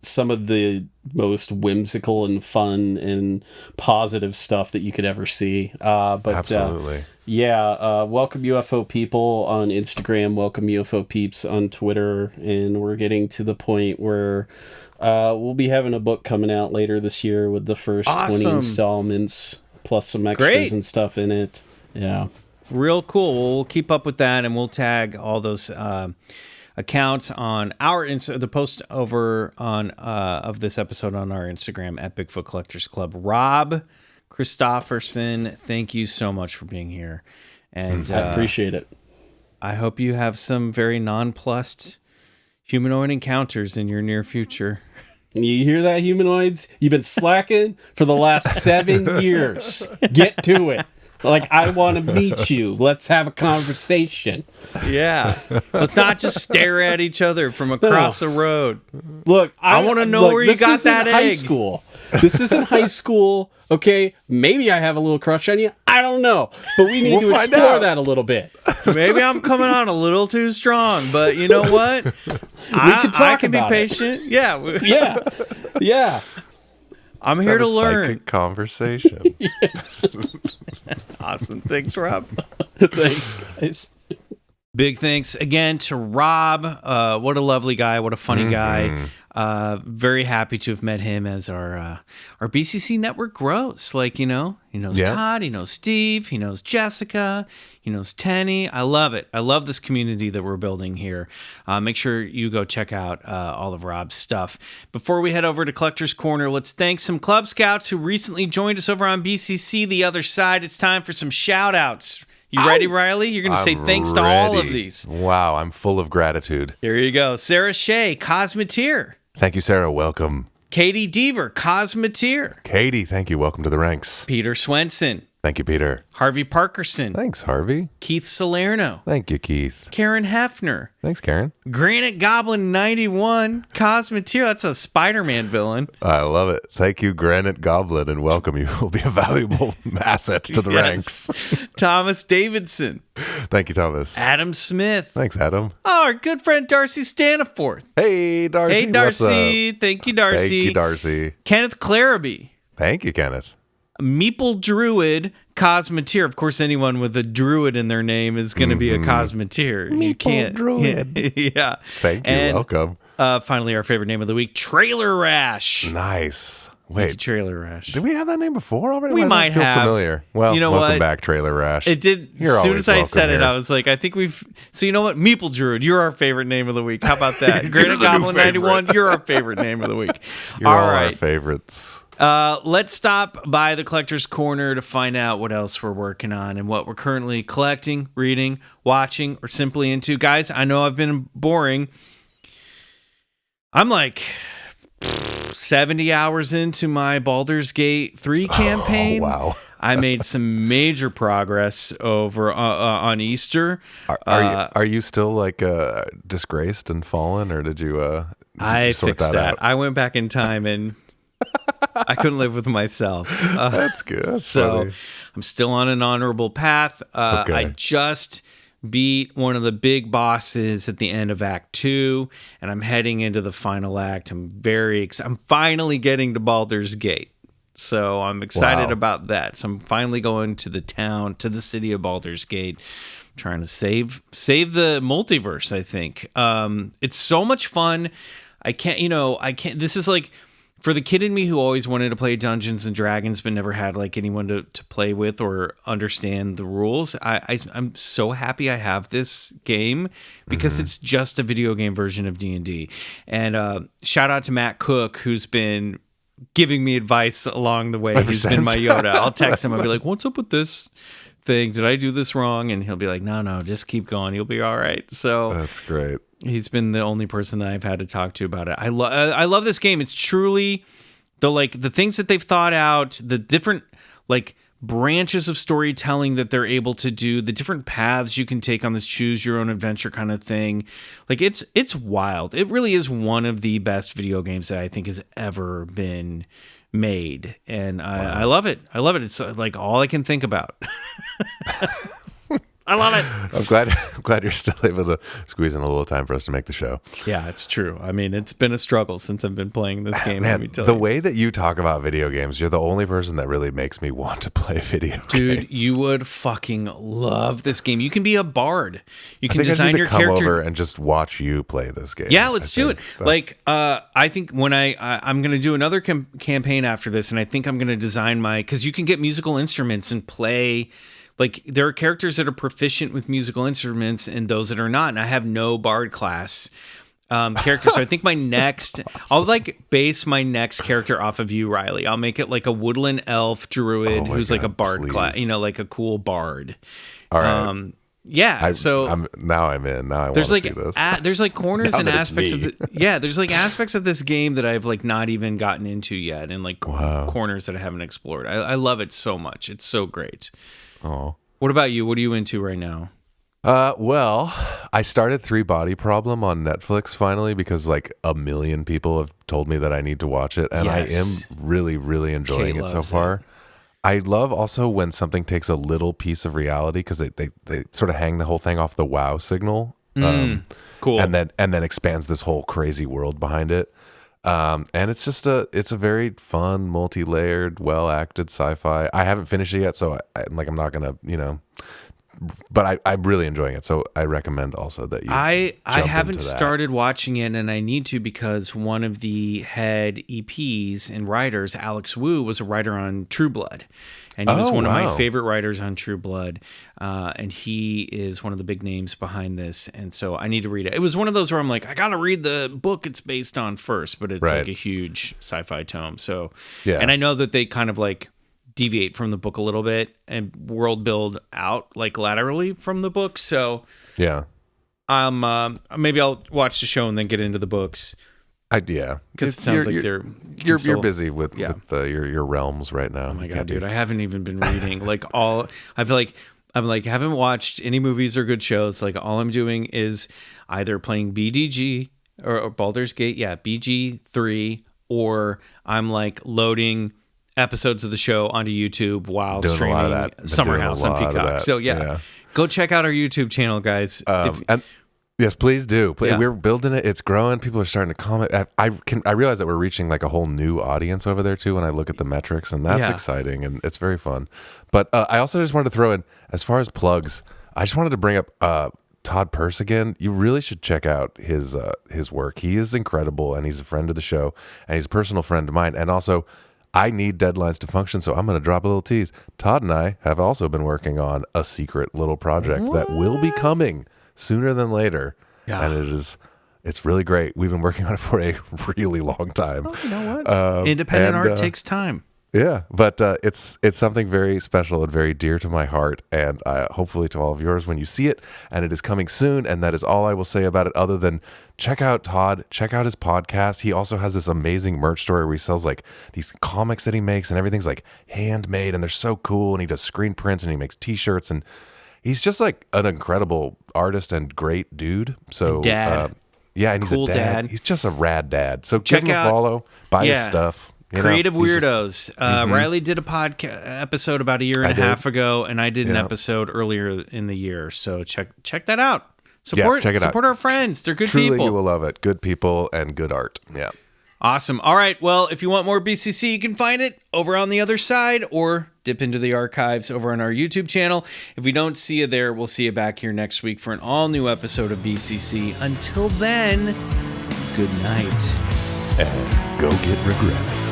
Speaker 4: some of the most whimsical and fun and positive stuff that you could ever see.
Speaker 3: Absolutely.
Speaker 4: Welcome UFO People on Instagram, Welcome UFO Peeps on Twitter, and we're getting to the point where we'll be having a book coming out later this year with the first 20 installments, plus some extras and stuff in it. Yeah.
Speaker 2: Real cool. We'll keep up with that, and we'll tag all those accounts on our the post over on of this episode on our Instagram at Bigfoot Collectors Club. Rob Kristoffersen, thank you so much for being here, and
Speaker 4: I appreciate it.
Speaker 2: I hope you have some very nonplussed humanoid encounters in your near future.
Speaker 4: You hear that, humanoids? You've been slacking for the last 7 years. Get to it. Like, I want to meet you. Let's have a conversation.
Speaker 2: Yeah. Let's not just stare at each other from across the road.
Speaker 4: Look,
Speaker 2: I want to know where you got that egg.
Speaker 4: High school. This isn't high school, okay? Maybe I have a little crush on you. I don't know. But we need to explore that a little bit.
Speaker 2: Maybe I'm coming on a little too strong, but you know what? I can be patient. It. Yeah.
Speaker 4: Yeah.
Speaker 3: I'm
Speaker 2: here to learn.
Speaker 3: Conversation.
Speaker 2: Awesome. Thanks, Rob.
Speaker 4: Thanks, guys.
Speaker 2: Big thanks again to Rob. What a lovely guy. What a funny guy. Very happy to have met him as our BCC network grows. Like, he knows Todd, he knows Steve, he knows Jessica, he knows Tenny. I love it. I love this community that we're building here. Make sure you go check out all of Rob's stuff. Before we head over to Collector's Corner, let's thank some Club Scouts who recently joined us over on BCC The Other Side. It's time for some shout-outs. You ready, Riley? You're going to say thanks to all of these.
Speaker 3: Wow, I'm full of gratitude.
Speaker 2: Here you go. Sarah Shea, Cosmeteer.
Speaker 3: Thank you, Sarah. Welcome.
Speaker 2: Katie Deaver, Cosmeteer.
Speaker 3: Katie, thank you. Welcome to the ranks.
Speaker 2: Peter Swenson.
Speaker 3: Thank you, Peter.
Speaker 2: Harvey Parkerson.
Speaker 3: Thanks, Harvey.
Speaker 2: Keith Salerno.
Speaker 3: Thank you, Keith.
Speaker 2: Karen Hefner.
Speaker 3: Thanks, Karen.
Speaker 2: Granite Goblin 91. Cosmeteer. That's a Spider-Man villain.
Speaker 3: I love it. Thank you, Granite Goblin, and welcome. You will be a valuable asset to the ranks.
Speaker 2: Thomas Davidson.
Speaker 3: Thank you, Thomas.
Speaker 2: Adam Smith.
Speaker 3: Thanks, Adam.
Speaker 2: Oh, our good friend Darcy Staniforth.
Speaker 3: Hey, Darcy.
Speaker 2: Hey, Darcy.
Speaker 3: What's up?
Speaker 2: Thank you, Darcy.
Speaker 3: Thank you, Darcy.
Speaker 2: Kenneth Claraby.
Speaker 3: Thank you, Kenneth.
Speaker 2: Meeple Druid, Cosmeteer. Of course, anyone with a druid in their name is going to be a Cosmeteer. You can't.
Speaker 3: Druid.
Speaker 2: Yeah.
Speaker 3: Thank you.
Speaker 2: And,
Speaker 3: welcome.
Speaker 2: Finally, our favorite name of the week, Trailer Rash.
Speaker 3: Nice.
Speaker 2: Thank
Speaker 3: Wait,
Speaker 2: you, Trailer Rash.
Speaker 3: did we have that name before already?
Speaker 2: We
Speaker 3: Why does
Speaker 2: might
Speaker 3: that feel
Speaker 2: have.
Speaker 3: familiar. Well,
Speaker 2: You know
Speaker 3: welcome
Speaker 2: what?
Speaker 3: back, Trailer Rash.
Speaker 2: It did.
Speaker 3: You're
Speaker 2: As soon
Speaker 3: always
Speaker 2: as I
Speaker 3: welcome
Speaker 2: said it,
Speaker 3: here.
Speaker 2: I was like, I think we've. So you know what? Meeple Druid, you're our favorite name of the week. How about that?
Speaker 3: You're
Speaker 2: Granite
Speaker 3: the new
Speaker 2: Goblin
Speaker 3: favorite.
Speaker 2: 91, you're our favorite name of the week.
Speaker 3: You're all our favorites.
Speaker 2: Let's stop by the Collector's Corner to find out what else we're working on and what we're currently collecting, reading, watching, or simply into. Guys, I know I've been boring. I'm like 70 hours into my Baldur's Gate 3 campaign.
Speaker 3: Oh, wow.
Speaker 2: I made some major progress over on Easter.
Speaker 3: Are you still like disgraced and fallen, or did you
Speaker 2: I
Speaker 3: sort
Speaker 2: fixed that.
Speaker 3: out?
Speaker 2: I went back in time and I couldn't live with myself.
Speaker 3: That's good. That's
Speaker 2: So
Speaker 3: funny.
Speaker 2: I'm still on an honorable path.
Speaker 3: Okay.
Speaker 2: I just beat one of the big bosses at the end of Act 2, and I'm heading into the final act. I'm very excited. I'm finally getting to Baldur's Gate. So I'm excited
Speaker 3: Wow.
Speaker 2: about that. So I'm finally going to the city of Baldur's Gate, trying to save the multiverse, I think. It's so much fun. I can't, this is like, for the kid in me who always wanted to play Dungeons and Dragons but never had like anyone to play with or understand the rules, I'm so happy I have this game because it's just a video game version of D&D. And shout out to Matt Cook, who's been giving me advice along the way. He's been my Yoda. I'll text him. I'll be like, what's up with this thing? Did I do this wrong? And he'll be like, no, just keep going. You'll be all right. So
Speaker 3: That's great.
Speaker 2: he's been the only person that I've had to talk to about it. I love this game. It's truly the things that they've thought out, the different like branches of storytelling that they're able to do, the different paths you can take on this choose your own adventure kind of thing. Like it's wild. It really is one of the best video games that I think has ever been made. And I love it. I love it. It's like all I can think about. I love it.
Speaker 3: I'm glad you're still able to squeeze in a little time for us to make the show.
Speaker 2: Yeah, it's true. I mean, it's been a struggle since I've been playing this game. let me
Speaker 3: Man,
Speaker 2: tell
Speaker 3: the
Speaker 2: you.
Speaker 3: way that you talk about video games, you're the only person that really makes me want to play video
Speaker 2: Dude,
Speaker 3: games.
Speaker 2: you would fucking love this game. You can be a bard. You
Speaker 3: I
Speaker 2: can
Speaker 3: think I
Speaker 2: design
Speaker 3: need to
Speaker 2: your
Speaker 3: come
Speaker 2: character.
Speaker 3: over and just watch you play this game.
Speaker 2: Yeah, let's do it.
Speaker 3: That's-
Speaker 2: Like, I think when I'm going to do another campaign after this, and I think I'm going to design because you can get musical instruments and play. Like, there are characters that are proficient with musical instruments and those that are not. And I have no bard class character. So I think my next, I'll like base my next character off of you, Riley. I'll make it like a woodland elf druid
Speaker 3: Oh my
Speaker 2: who's like a
Speaker 3: God,
Speaker 2: bard
Speaker 3: please.
Speaker 2: class, like a cool bard.
Speaker 3: All right.
Speaker 2: Yeah.
Speaker 3: I'm in. Now I want
Speaker 2: There's
Speaker 3: to
Speaker 2: like
Speaker 3: see this.
Speaker 2: there's like corners
Speaker 3: Now
Speaker 2: and
Speaker 3: that it's
Speaker 2: aspects of
Speaker 3: me.
Speaker 2: there's like aspects of this game that I've like not even gotten into yet, and like corners that I haven't explored. I love it so much. It's so great.
Speaker 3: Oh.
Speaker 2: What about you? What are you into right now?
Speaker 3: Well, I started 3 Body Problem on Netflix finally because like a million people have told me that I need to watch it, and
Speaker 2: Yes.
Speaker 3: I am really, really enjoying
Speaker 2: Kate
Speaker 3: it so
Speaker 2: loves
Speaker 3: far.
Speaker 2: it.
Speaker 3: I love also when something takes a little piece of reality because they sort of hang the whole thing off the wow signal,
Speaker 2: Cool.
Speaker 3: and then expands this whole crazy world behind it. And it's just a very fun, multi-layered, well-acted sci-fi. I haven't finished it yet, so I'm not gonna but I'm really enjoying it. So I recommend also that you.
Speaker 2: I haven't started watching it, and I need to because one of the head EPs and writers, Alex Wu, was a writer on True Blood, and he was one of my favorite writers on True Blood. And he is one of the big names behind this, and so I need to read it. It was one of those where I'm like, I gotta read the book it's based on first, but it's like a huge sci-fi tome. So and I know that they kind of like deviate from the book a little bit and world build out like laterally from the book. So maybe I'll watch the show and then get into the books.
Speaker 3: Because
Speaker 2: it sounds like
Speaker 3: you're busy with your realms right now.
Speaker 2: Oh my god, dude! I haven't even been reading. I'm haven't watched any movies or good shows. Like all I'm doing is either playing BDG or Baldur's Gate, BG3, or I'm like loading episodes of the show onto YouTube while streaming Summer House on Peacock. So go check out our YouTube channel, guys.
Speaker 3: Yes, please do. We're building it. It's growing. People are starting to comment. I realize that we're reaching like a whole new audience over there too when I look at the metrics, and that's exciting and it's very fun. But I also just wanted to throw in, as far as plugs, I just wanted to bring up Todd Purse again. You really should check out his work. He is incredible, and he's a friend of the show, and he's a personal friend of mine. And also, I need deadlines to function, so I'm going to drop a little tease. Todd and I have also been working on a secret little project that will be coming sooner than later, and it's really great. We've been working on it for a really long time.
Speaker 2: Oh, you know what? Independent art takes time.
Speaker 3: Yeah, but it's something very special and very dear to my heart, and hopefully to all of yours when you see it. And it is coming soon, and that is all I will say about it. Other than check out Todd, check out his podcast. He also has this amazing merch store where he sells like these comics that he makes, and everything's like handmade, and they're so cool. And he does screen prints, and he makes T-shirts, and he's just like an incredible artist and great dude. So
Speaker 2: dad.
Speaker 3: And he's
Speaker 2: cool
Speaker 3: a dad. He's just a rad dad. So give him a follow, buy his stuff.
Speaker 2: Creative Weirdos. Riley did a podcast episode about a year and a half ago, and I did an episode earlier in the year. So check that out. Support our friends. They're good people.
Speaker 3: Truly, you will love it. Good people and good art. Yeah.
Speaker 2: Awesome. All right. Well, if you want more BCC, you can find it over on the other side or dip into the archives over on our YouTube channel. If we don't see you there, we'll see you back here next week for an all-new episode of BCC. Until then, good night.
Speaker 3: And go get regressed.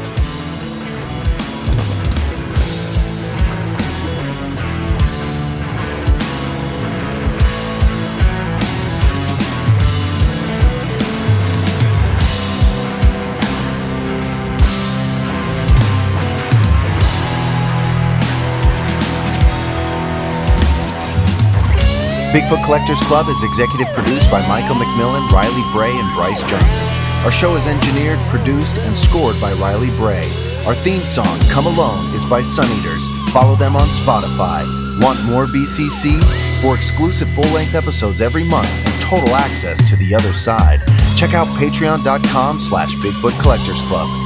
Speaker 5: Bigfoot Collectors Club is executive produced by Michael McMillan, Riley Bray, and Bryce Johnson. Our show is engineered, produced, and scored by Riley Bray. Our theme song, Come Alone, is by Suneaters. Follow them on Spotify. Want more BCC? For exclusive full-length episodes every month and total access to the other side, check out patreon.com/BigfootCollectorsClub.